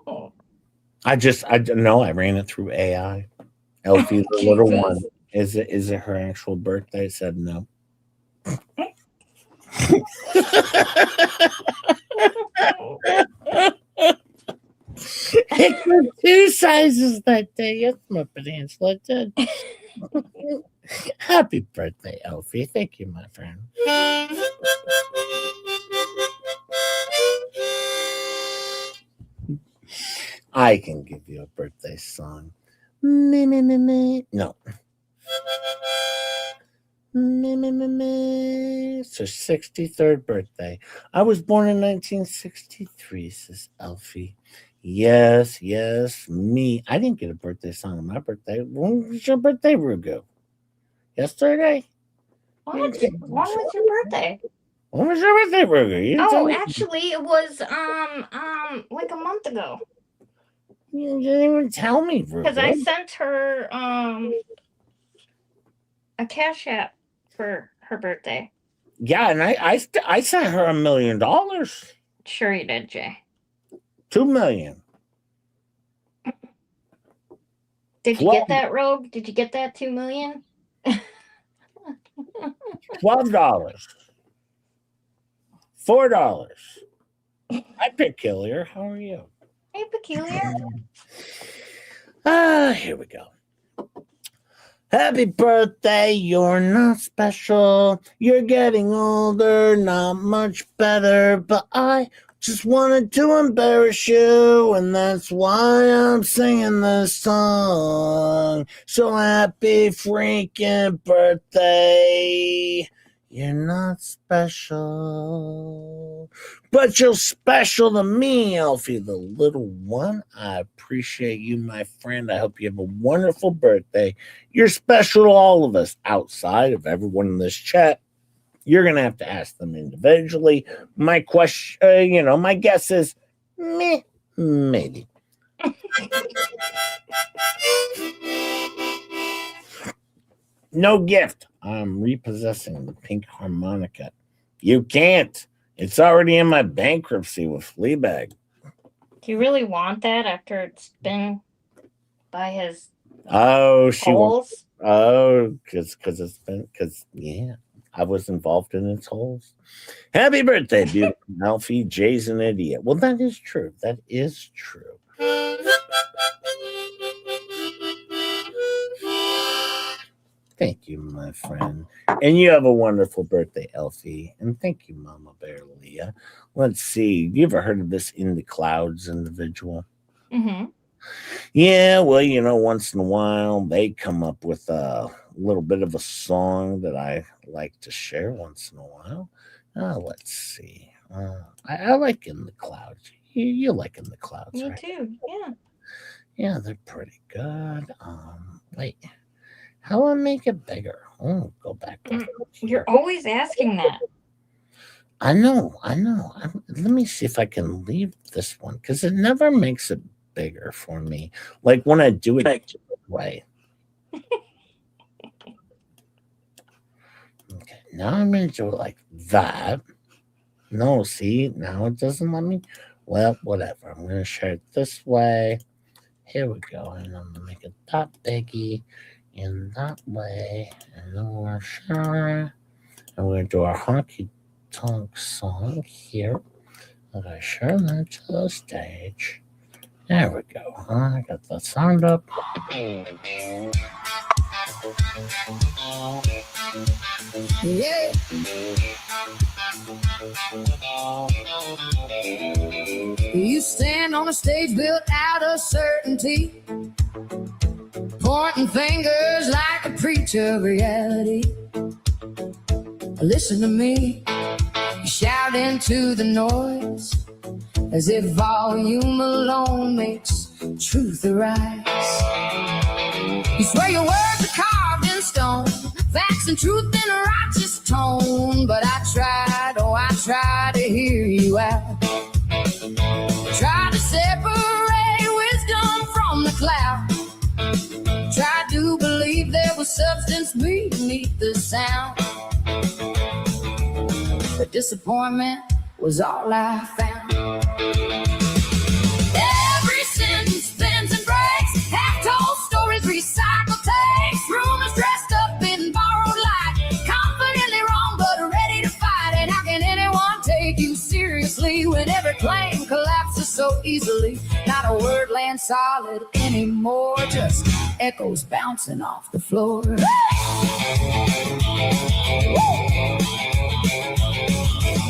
know? I know. I ran it through AI. Elfie, the little one. Is it her actual birthday? It said no. It was 2 sizes that day. Yes, my peninsula did. Happy birthday, Elfie. Thank you, my friend. I can give you a birthday song. Me, me, me, me. No. Me, me, me, me. It's her 63rd birthday. I was born in 1963, says Elfie. Yes, me. I didn't get a birthday song on my birthday. When was your birthday, Rugo? Yesterday? What? When was your birthday? When was your birthday, Rugo? Actually, it was like a month ago. You didn't even tell me, Rugo. Because I sent her a cash app for her birthday. Yeah, and I sent her $1 million. Sure you did, Jay. $2 million. Did you get that, Rogue? Did you get that $2 million? $12. $4. Hi, Peculiar. How are you? Hey, Peculiar. Here we go. Happy birthday, you're not special. You're getting older, not much better. But I just wanted to embarrass you, and that's why I'm singing this song. So happy freaking birthday. You're not special, but you're special to me, Elfie, the little one. I appreciate you, my friend. I hope you have a wonderful birthday. You're special to all of us outside of everyone in this chat. You're going to have to ask them individually. My question, my guess is maybe. No gift. I'm repossessing the pink harmonica. You can't. It's already in my bankruptcy with Fleabag. Do you really want that after it's been by his holes? Because I was involved in its holes. Happy birthday, beautiful Alfie. Jay's an idiot. Well, that is true. That is true. Thank you, my friend. And you have a wonderful birthday, Elfie. And thank you, Mama Bear Leah. Let's see. You ever heard of this In the Clouds individual? Mm-hmm. Yeah, well, once in a while, they come up with a little bit of a song that I like to share once in a while. Let's see. I like In the Clouds. You like In the Clouds, Me right? too, yeah. Yeah, they're pretty good. Wait. How do I make it bigger? Oh, go back. You're always asking that. I know. Let me see if I can leave this one because it never makes it bigger for me. Like when I do it the way. Okay, now I'm going to do it like that. No, see, now it doesn't let me. Well, whatever. I'm going to share it this way. Here we go. And I'm going to make it that biggie. In that way, and then we're going to share it. And we're going to do our honky tonk song here. I'm going to share that to the stage. There we go. I got the sound up. Yeah. You stand on a stage built out of certainty, pointing fingers like a preacher of reality. Listen to me, you shout into the noise, as if volume alone makes truth arise. You swear your words are carved in stone, facts and truth in a righteous tone. But I tried, oh I tried to hear you out. Tried to separate wisdom from the cloud. Tried to believe there was substance beneath the sound. But disappointment was all I found. Every sentence bends and breaks, half-told stories recycled takes, rumors dressed up in borrowed light, confidently wrong but ready to fight. And how can anyone take you seriously when every claim collapses so easily? Not a word lands solid anymore, just echoes bouncing off the floor.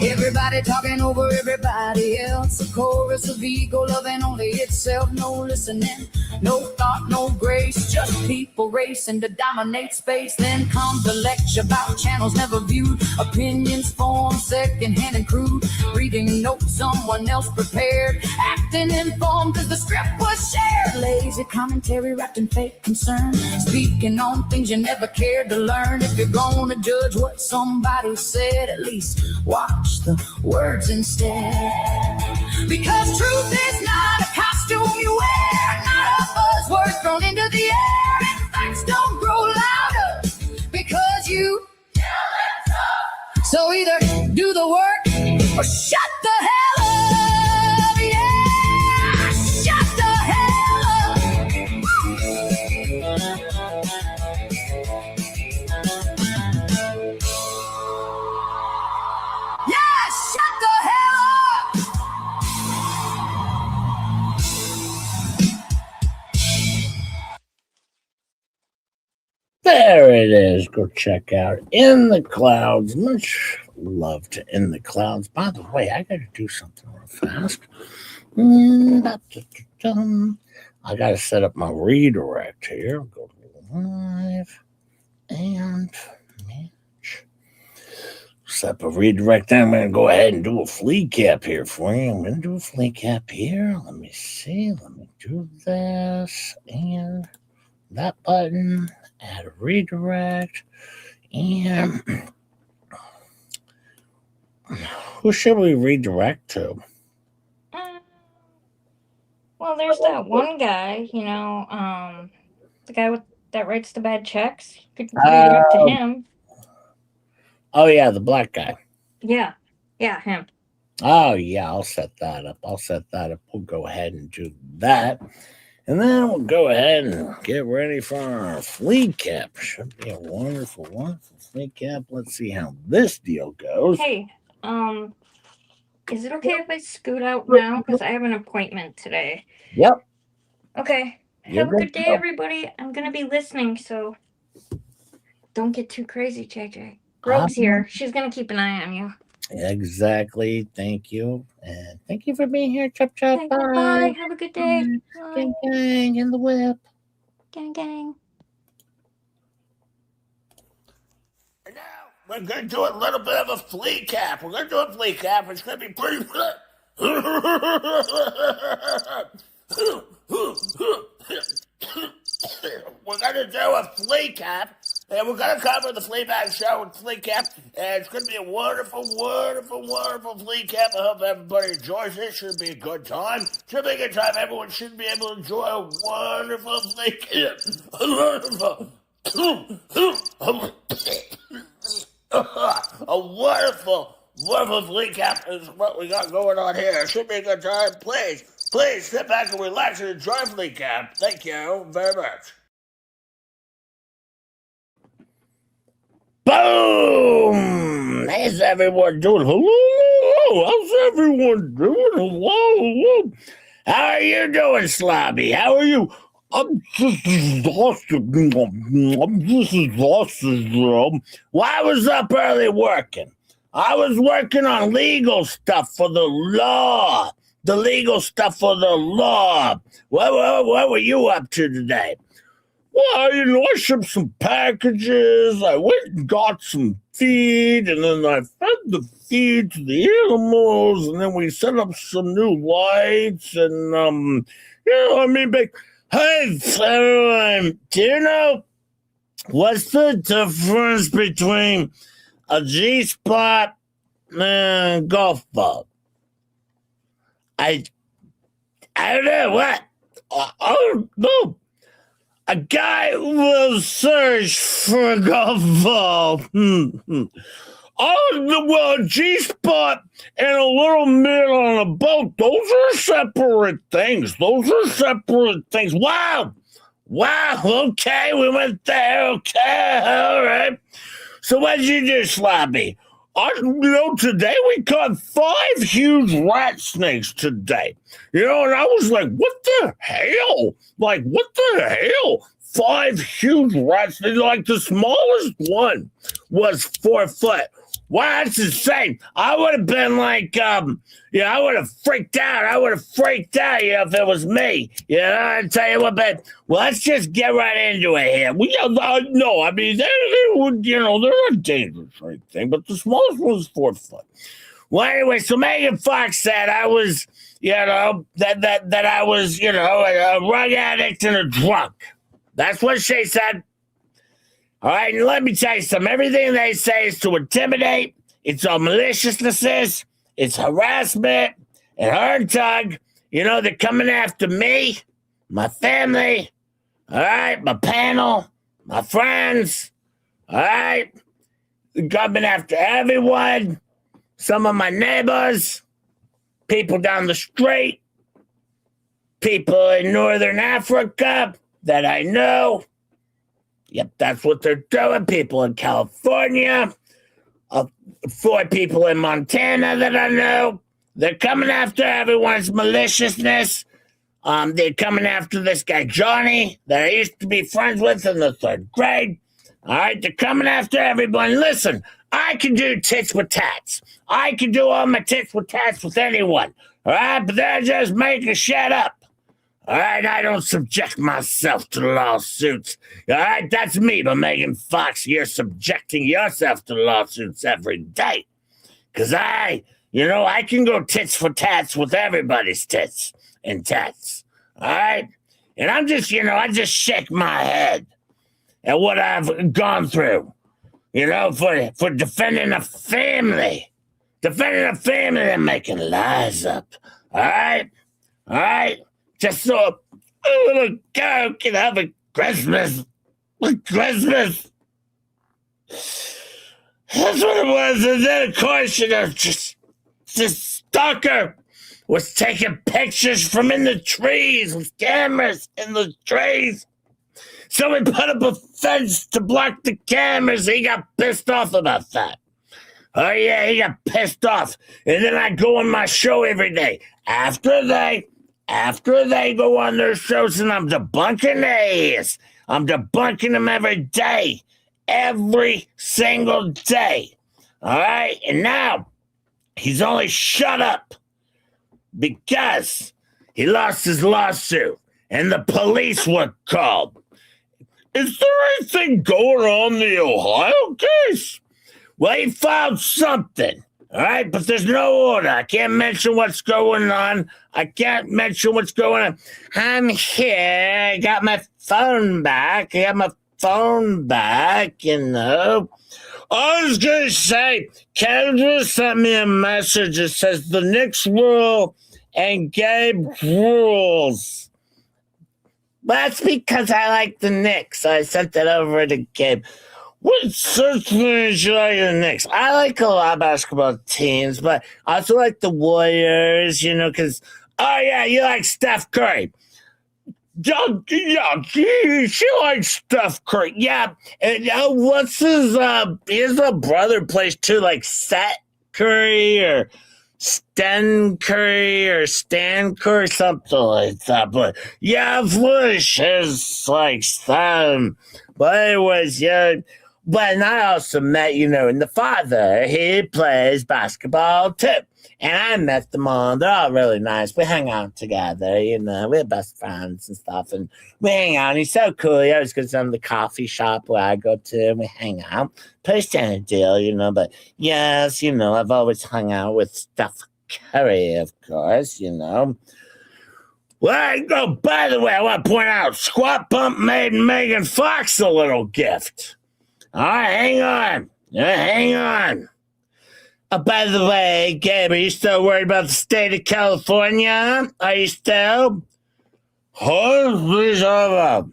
Everybody talking over everybody else, a chorus of ego loving only itself. No listening, no thought, no grace, just people racing to dominate space. Then comes the lecture about channels never viewed, opinions formed secondhand and crude, reading notes someone else prepared, acting informed cause the script was shared. Lazy commentary wrapped in fake concern, speaking on things you never cared to learn. If you're gonna judge what somebody said, at least watch the words instead. Because truth is not a costume you wear, not a buzzword thrown into the air, and facts don't grow louder because you tell them so. So either do the work or shut the hell up. Yeah, shut the hell up. Yeah, shut the hell up. There it is. Go check out In the Clouds. Much love to In the Clouds. By the way, I got to do something real fast. I got to set up my redirect here. Go to live and match. Set up a redirect. Then I'm going to go ahead and do a FLEACAP here for you. I'm going to do a FLEACAP here. Let me see. Let me do this and that button. Add a redirect. And who should we redirect to? Well, there's that one guy, the guy that writes the bad checks. You could redirect to him. Oh, yeah, the black guy. Yeah, him. Oh, yeah, I'll set that up. We'll go ahead and do that. And then we'll go ahead and get ready for our FLEACAP. Should be a wonderful, wonderful FLEACAP. Let's see how this deal goes. Hey, is it okay if I scoot out now? Because I have an appointment today. Yep. Okay. Have a good day, everybody. I'm going to be listening, so don't get too crazy, JJ. Rogue's here. She's going to keep an eye on you. Exactly. Thank you. And thank you for being here, Chop Chop. Bye. Have a good day. Gang, gang, in the whip. Gang, gang. And now we're going to do a little bit of a FLEACAP. We're going to do a FLEACAP. It's going to be pretty good. We're going to do a FLEACAP. And we're going to cover the Fleabag show with FLEACAP. And it's going to be a wonderful, wonderful, wonderful FLEACAP. I hope everybody enjoys it. Should be a good time. Should be a good time. Everyone should be able to enjoy a wonderful FLEACAP. A wonderful, wonderful FLEACAP is what we got going on here. Should be a good time. Please sit back and relax and enjoy FLEACAP. Thank you very much. Boom! How's everyone doing? Hello! How's everyone doing? Hello! How are you doing, Slobby? How are you? I'm just exhausted. Why was up early working? I was working on legal stuff for the law. The legal stuff for the law. What were you up to today? Well, I shipped some packages. I went and got some feed, and then I fed the feed to the animals, and then we set up some new lights, and, but hey, everyone, do you know what's the difference between a G-spot and a golf ball? I don't know what. I don't know. A guy will search for a golf ball. Oh, a G-spot and a little mitt on a boat, those are separate things. Wow. Okay, we went there. Okay, all right. So what did you do, Sloppy? Today we caught 5 huge rat snakes today. And I was like, what the hell? 5 huge rat snakes. Like the smallest one was 4 foot. Wow, that's insane. I would have been like, I would have freaked out. If it was me. I tell you what, but let's just get right into it here. No, I mean, they're not dangerous or anything, but the smallest one was 4 foot. Well, anyway, so Megan Fox said I was, that I was, a drug addict and a drunk. That's what she said. All right, and let me tell you something. Everything they say is to intimidate. It's all maliciousnesses. It's harassment and hard tug. They're coming after me, my family, all right, my panel, my friends, all right. They're coming after everyone. Some of my neighbors, people down the street, people in Northern Africa that I know. Yep, that's what they're doing. People in California, 4 people in Montana that I know. They're coming after everyone's maliciousness. They're coming after this guy, Johnny, that I used to be friends with in the 3rd grade. All right, they're coming after everyone. Listen, I can do tits with tats. I can do all my tits with tats with anyone. All right, but they're just making shit up. All right, I don't subject myself to lawsuits. All right, that's me, but Megan Fox, you're subjecting yourself to lawsuits every day. Because I can go tits for tats with everybody's tits and tats. All right? And I'm just, I just shake my head at what I've gone through, for defending a family. Defending a family and making lies up. All right? Just so a little girl can have a Christmas. That's what it was. And then, of course, just stalker was taking pictures from in the trees with cameras in the trees. So we put up a fence to block the cameras. He got pissed off about that. Oh, yeah, he got pissed off. And then I go on my show every day. After they go on their shows, and I'm debunking their ass. I'm debunking them every day. Every single day. All right? And now, he's only shut up because he lost his lawsuit, and the police were called. Is there anything going on in the Ohio case? Well, he filed something. All right, but there's no order. I can't mention what's going on. I'm here. I got my phone back. I was going to say, Kendra sent me a message that says the Knicks rule and Gabe rules. That's because I like the Knicks. So I sent that over to Gabe. What such means you like the Knicks? I like a lot of basketball teams, but I also like the Warriors, because, you like Steph Curry. Yeah, she likes Steph Curry. Yeah, and what's his brother plays too, like Seth Curry or Stan Curry, something like that. But yeah, Bush is like Stan. But anyways, yeah. But I also met, and the father, he plays basketball too. And I met them all. They're all really nice. We hang out together, we're best friends and stuff. And we hang out. And he's so cool. He always goes down to the coffee shop where I go to, and we hang out. Pretty standard deal, But yes, I've always hung out with Steph Curry, of course, Well, by the way, I want to point out, Squat Bump made Megan Fox a little gift. All right, hang on. Hang on. By the way, Gabe, are you still worried about the state of California? Are you still? Please hold up.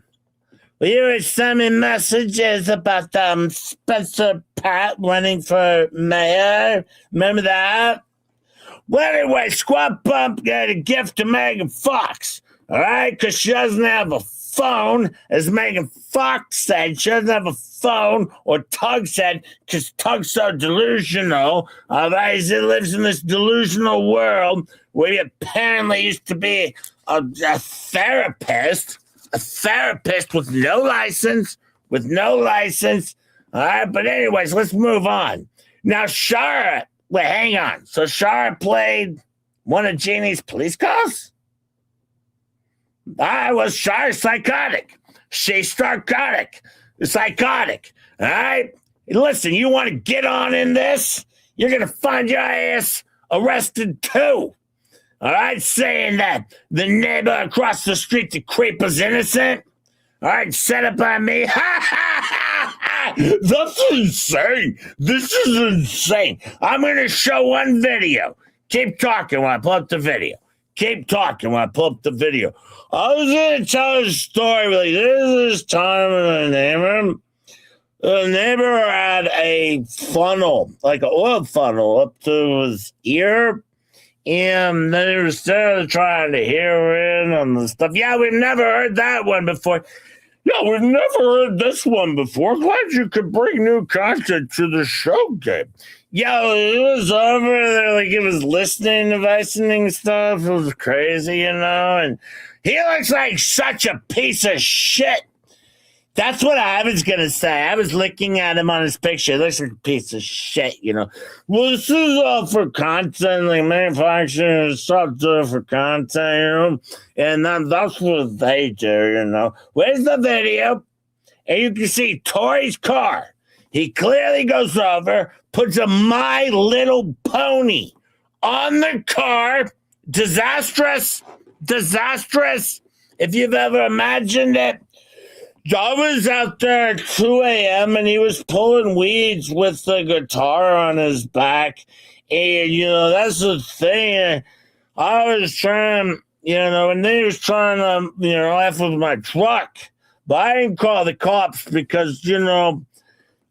Well, you were sending messages about Spencer Pratt running for mayor. Remember that? Well, anyway, Squat Bump got a gift to Megan Fox. All right? Because she doesn't have a phone, as Megan Fox said. She doesn't have a phone, or Tug said, because Tug's so delusional. All right? He lives in this delusional world where he apparently used to be a therapist with no license. All right? But anyways, let's move on. Now, Shara, wait, hang on. So Shara played one of Jeannie's police calls? I was Shara's psychotic. She's psychotic. All right? Listen, you want to get on in this? You're going to find your ass arrested too. All right? Saying that the neighbor across the street, the creeper's innocent. All right? Set up by me. Ha, ha, ha, ha. That's insane. This is insane. I'm going to show one video. Keep talking when I pull up the video. I was going to tell a story. Like, this time in the neighbor. The neighbor had a funnel, like an oil funnel, up to his ear. And then he was there trying to hear in on the stuff. Yeah, we've never heard that one before. Yeah, we've never heard this one before. Glad you could bring new content to the show, Gabe. Yeah, it was over there, like he was listening to stuff. It was crazy, and he looks like such a piece of shit. That's what I was going to say. I was looking at him on his picture. He looks like a piece of shit, Well, this is all for content, like manufacturing software for content, And that's what they do, Where's the video? And you can see Tori's car. He clearly goes over, puts a My Little Pony on the car. Disastrous. If you've ever imagined it. I was out there at 2 a.m. and he was pulling weeds with the guitar on his back. And, that's the thing. I was trying, and then he was trying to, F with my truck. But I didn't call the cops because,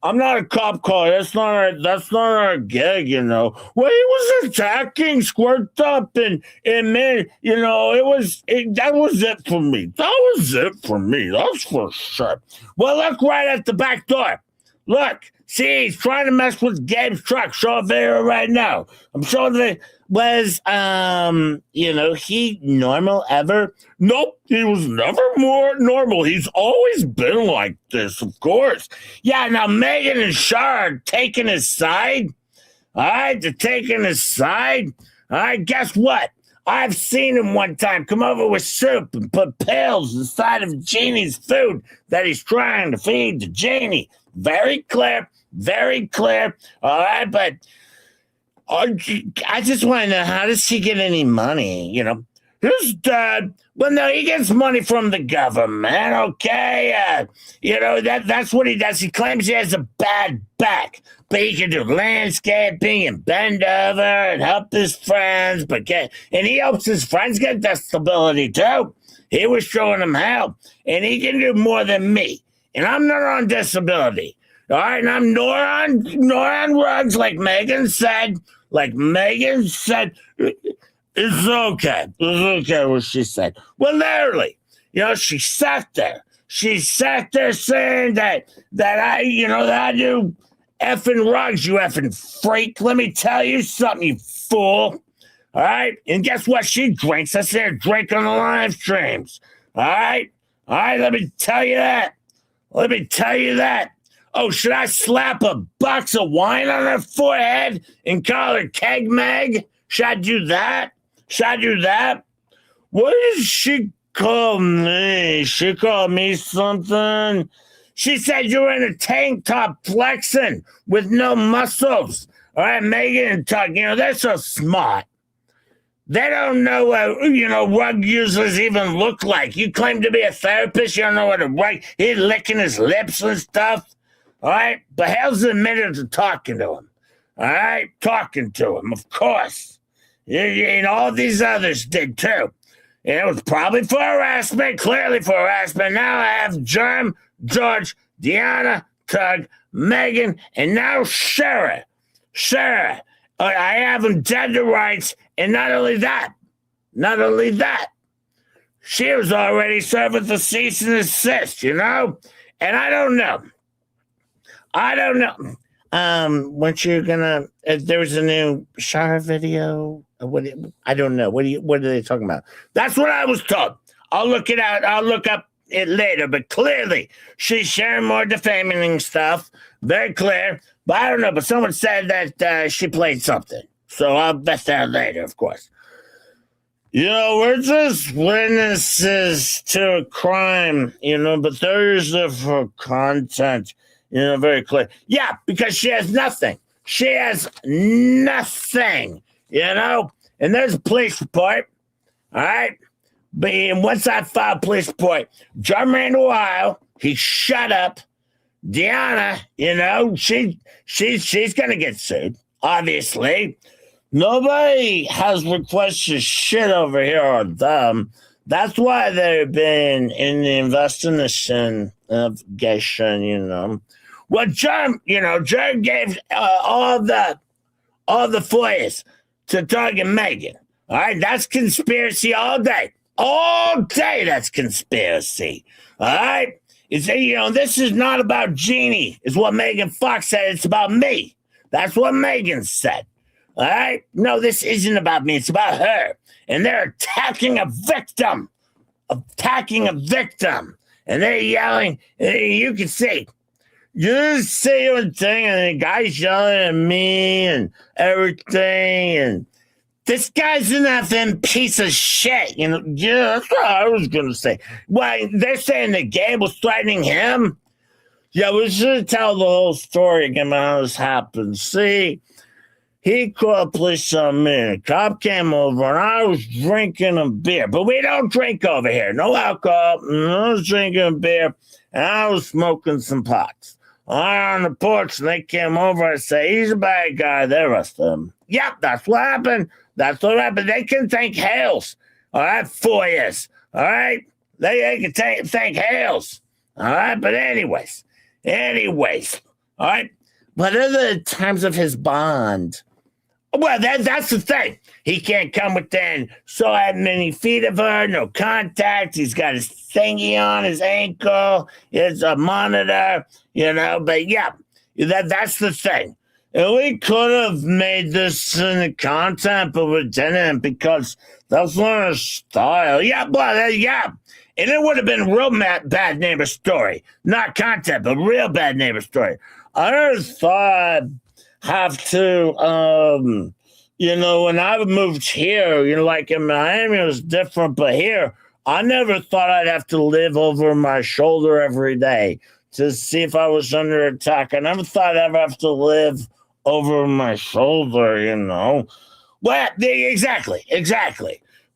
I'm not a cop caller. That's not our gig, Well, he was attacking Squirt Up, and man, that was it for me. That's for sure. Well, look right at the back door. Look, see, he's trying to mess with Gabe's truck. Show a video right now. I'm showing the was he normal ever? Nope, he was never more normal. He's always been like this, of course. Yeah, now Megan and Shar are taking his side. All right, they're taking his side. All right, guess what? I've seen him one time come over with soup and put pills inside of Jeannie's food that he's trying to feed to Jeannie. Very clear. All right, but I just want to know, how does he get any money? His dad, well, no, he gets money from the government, okay? That's what he does. He claims he has a bad back, but he can do landscaping and bend over and help his friends. And he helps his friends get disability, too. He was showing them how, and he can do more than me. And I'm not on disability, all right? And I'm nor on rugs, like Megan said. It's okay. It's okay what she said. Well, literally, she sat there. She sat there saying that I do effing rugs, you effing freak. Let me tell you something, you fool. All right? And guess what she drinks? I see her drink on the live streams. All right? Let me tell you that. Oh, should I slap a box of wine on her forehead and call her Keg Meg? Should I do that? What did she call me? She called me something. She said you were in a tank top flexing with no muscles. All right, Megan and Tuck, they're so smart. They don't know what, rug users even look like. You claim to be a therapist, you don't know what a rug, he's licking his lips and stuff. All right, but Hale's admitted to talking to him. All right, talking to him, of course. And all these others did too. And it was probably for harassment, clearly for harassment. Now I have Germ, George, Deanna, Tug, Megan, and now Sarah. I have them dead to rights, and not only that, she was already served with a cease and desist, And I don't know. When you're gonna, there was a new Shara video. I don't know. What are they talking about? That's what I was told. I'll look it out. I'll look up it later. But clearly, she's sharing more defaming stuff. Very clear. But I don't know. But someone said that she played something. So I'll bet that later, of course. We're just witnesses to a crime, but there's for content, very clear. Yeah, because she has nothing. And there's a police report, all right? But once I filed a police report, John ran a while, he shut up. Deanna, she's going to get sued, obviously. Nobody has requested shit over here on them. That's why they've been in the investigation. Well, John gave all the FOIAs to Doug and Megan. All right, that's conspiracy all day. All day, that's conspiracy. All right? This is not about Jeannie, is what Megan Fox said. It's about me. That's what Megan said. All right? No, this isn't about me. It's about her. And they're attacking a victim. And they're yelling. You can see. You see your thing, and the guy's yelling at me and everything. And this guy's an effing piece of shit. Yeah, that's what I was going to say. Well, they're saying that Gabe was threatening him. Yeah, we should tell the whole story again how this happened. See, he called police on me. A cop came over, and I was drinking a beer. But we don't drink over here. No alcohol. I was drinking beer, and I was smoking some pots. On the porch, and they came over and say, he's a bad guy. They arrested him. Yep, that's what happened. They can thank Hales. All right, FOIAs. All right? They can thank Hales. All right, but anyways. All right? What are the terms of his bond? Well, that's the thing. He can't come within so many feet of her, no contact. He's got his thingy on his ankle. It's a monitor, But yeah, that's the thing. And we could have made this in the content, but we didn't because that's not our style. Yeah, but yeah. And it would have been a real bad neighbor story. Not content, but real bad neighbor story. I never thought I'd have to, when I moved here, like in Miami, it was different. But here, I never thought I'd have to live over my shoulder every day to see if I was under attack. I never thought I'd ever have to live over my shoulder, Well, exactly.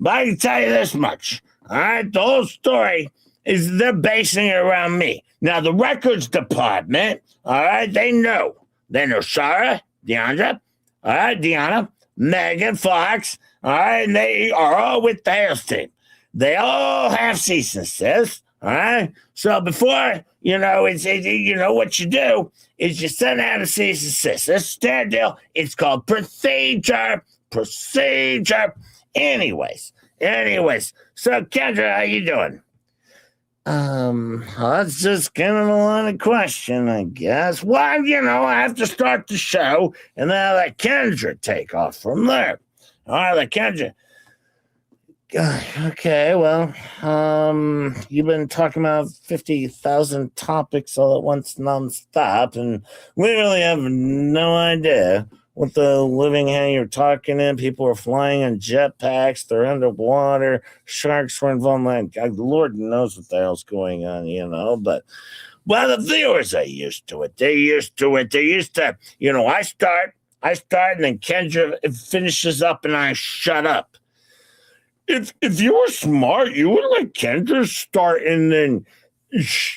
But I can tell you this much. All right, the whole story is they're basing it around me. Now, the records department, all right, they know. They know Sarah, Deanna, all right, Deanna, Megan Fox, all right, and they are all with the Hales team. They all have cease and desist, all right? So before, what you do is you send out a cease and desist. This is their deal. It's called procedure. Anyways. So, Kendra, how you doing? That's just kind of a line of question, I guess. Well, I have to start the show, and then I let Kendra take off from there. All right, let Kendra. Okay, well, you've been talking about 50,000 topics all at once nonstop, and we really have no idea what the living hell you're talking in. People are flying in jetpacks, they're underwater, sharks were involved. Like, Lord knows what the hell's going on, but well, the viewers are used to it. They're used to it. They're used to, I start, and then Kendra finishes up, and I shut up. If you were smart, you would let Kendra start, and then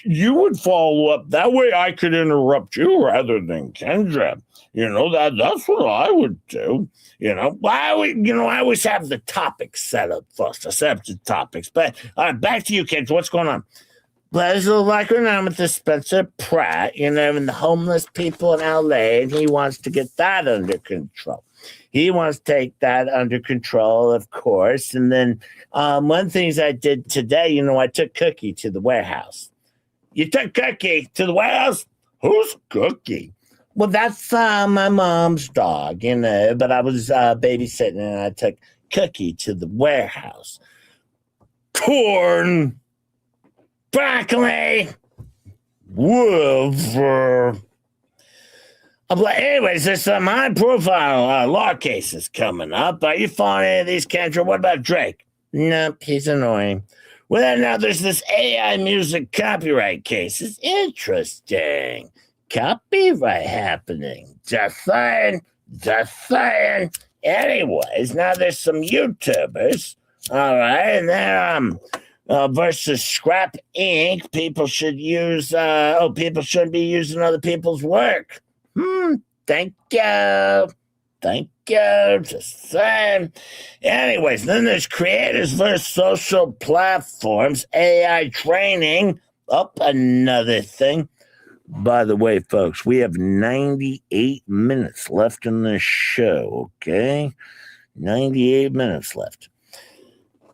you would follow up. That way, I could interrupt you rather than Kendra. That's what I would do. I always have the topics set up first. I set up the topics. But back to you, kids. What's going on? There's a like now with the Spencer Pratt, and the homeless people in LA, and he wants to get that under control. He wants to take that under control, of course. And then one things I did today, I took Cookie to the warehouse. You took Cookie to the warehouse? Who's Cookie? Well, that's my mom's dog, but I was babysitting, and I took Cookie to the warehouse. Corn, broccoli, whatever. Anyways, there's some high-profile law cases coming up. Are you following any of these, Kendra? What about Drake? Nope, he's annoying. Well, now there's this AI music copyright case. It's interesting. Copyright happening. Just saying. Anyways, now there's some YouTubers, all right, and they're versus Scrap Inc. People shouldn't be using other people's work. Thank you. Just saying. Anyways, then there's creators versus social platforms, AI training. Another thing. By the way, folks, we have 98 minutes left in this show, okay? 98 minutes left.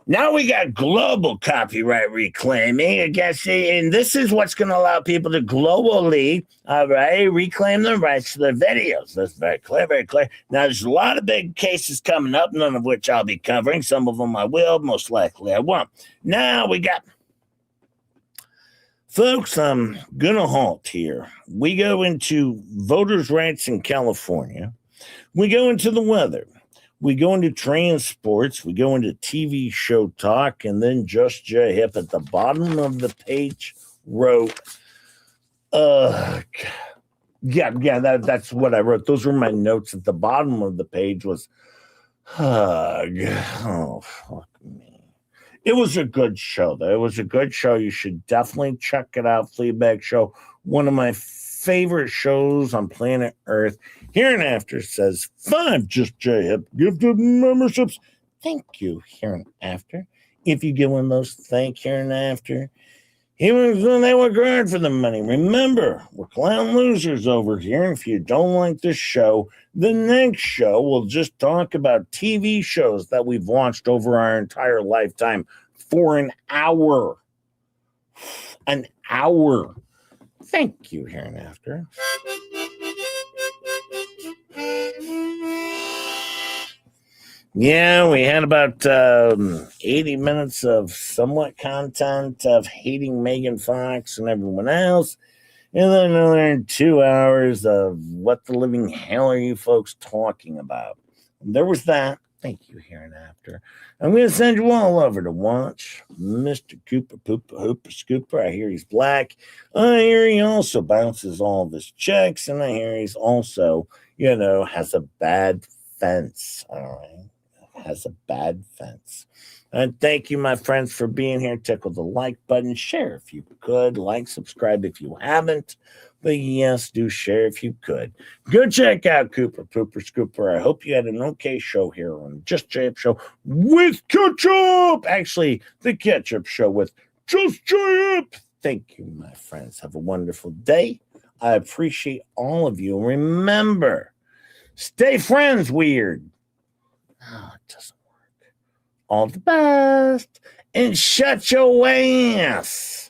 Now we got global copyright reclaiming against and this is what's going to allow people to globally, all right, reclaim the rights to their videos. That's very clear, very clear. Now, there's a lot of big cases coming up, none of which I'll be covering. Some of them I will, most likely I won't. Now we got, folks, I'm going to halt here. We go into voters' rights in California. We go into the weather. We go into transports, we go into TV show talk, and then Just J Hip at the bottom of the page wrote, that's what I wrote. Those were my notes. At the bottom of the page was, oh, fuck me. It was a good show, though. It was a good show. You should definitely check it out. Fleabag Show, one of my favorite shows on planet Earth. Hereinafter says 5 Just J Hip gifted memberships. Thank you, Hereinafter. If you get one of those, thank Hereinafter. They work hard for the money. Remember, we're clown losers over here. And if you don't like this show, the next show will just talk about TV shows that we've watched over our entire lifetime for an hour. An hour. Thank you, Hereinafter. Yeah, we had about 80 minutes of somewhat content of hating Megan Fox and everyone else. And then another 2 hours of what the living hell are you folks talking about? And there was that. Thank you, Hereinafter. I'm going to send you all over to watch Mr. Cooper Pooper Hooper Scooper. I hear he's black. I hear he also bounces all of his checks. And I hear he's also, has a bad fence. All right. Has a bad fence. And thank you, my friends, for being here. Tickle the like button. Share if you could. Like, subscribe if you haven't. But yes, do share if you could. Go check out Cooper Pooper Scooper. I hope you had an okay show here on Just J Show with Ketchup. Actually, the Ketchup Show with Just J. Thank you, my friends. Have a wonderful day. I appreciate all of you. Remember, stay friends, weird. Oh, it doesn't work. All the best. And shut your ass.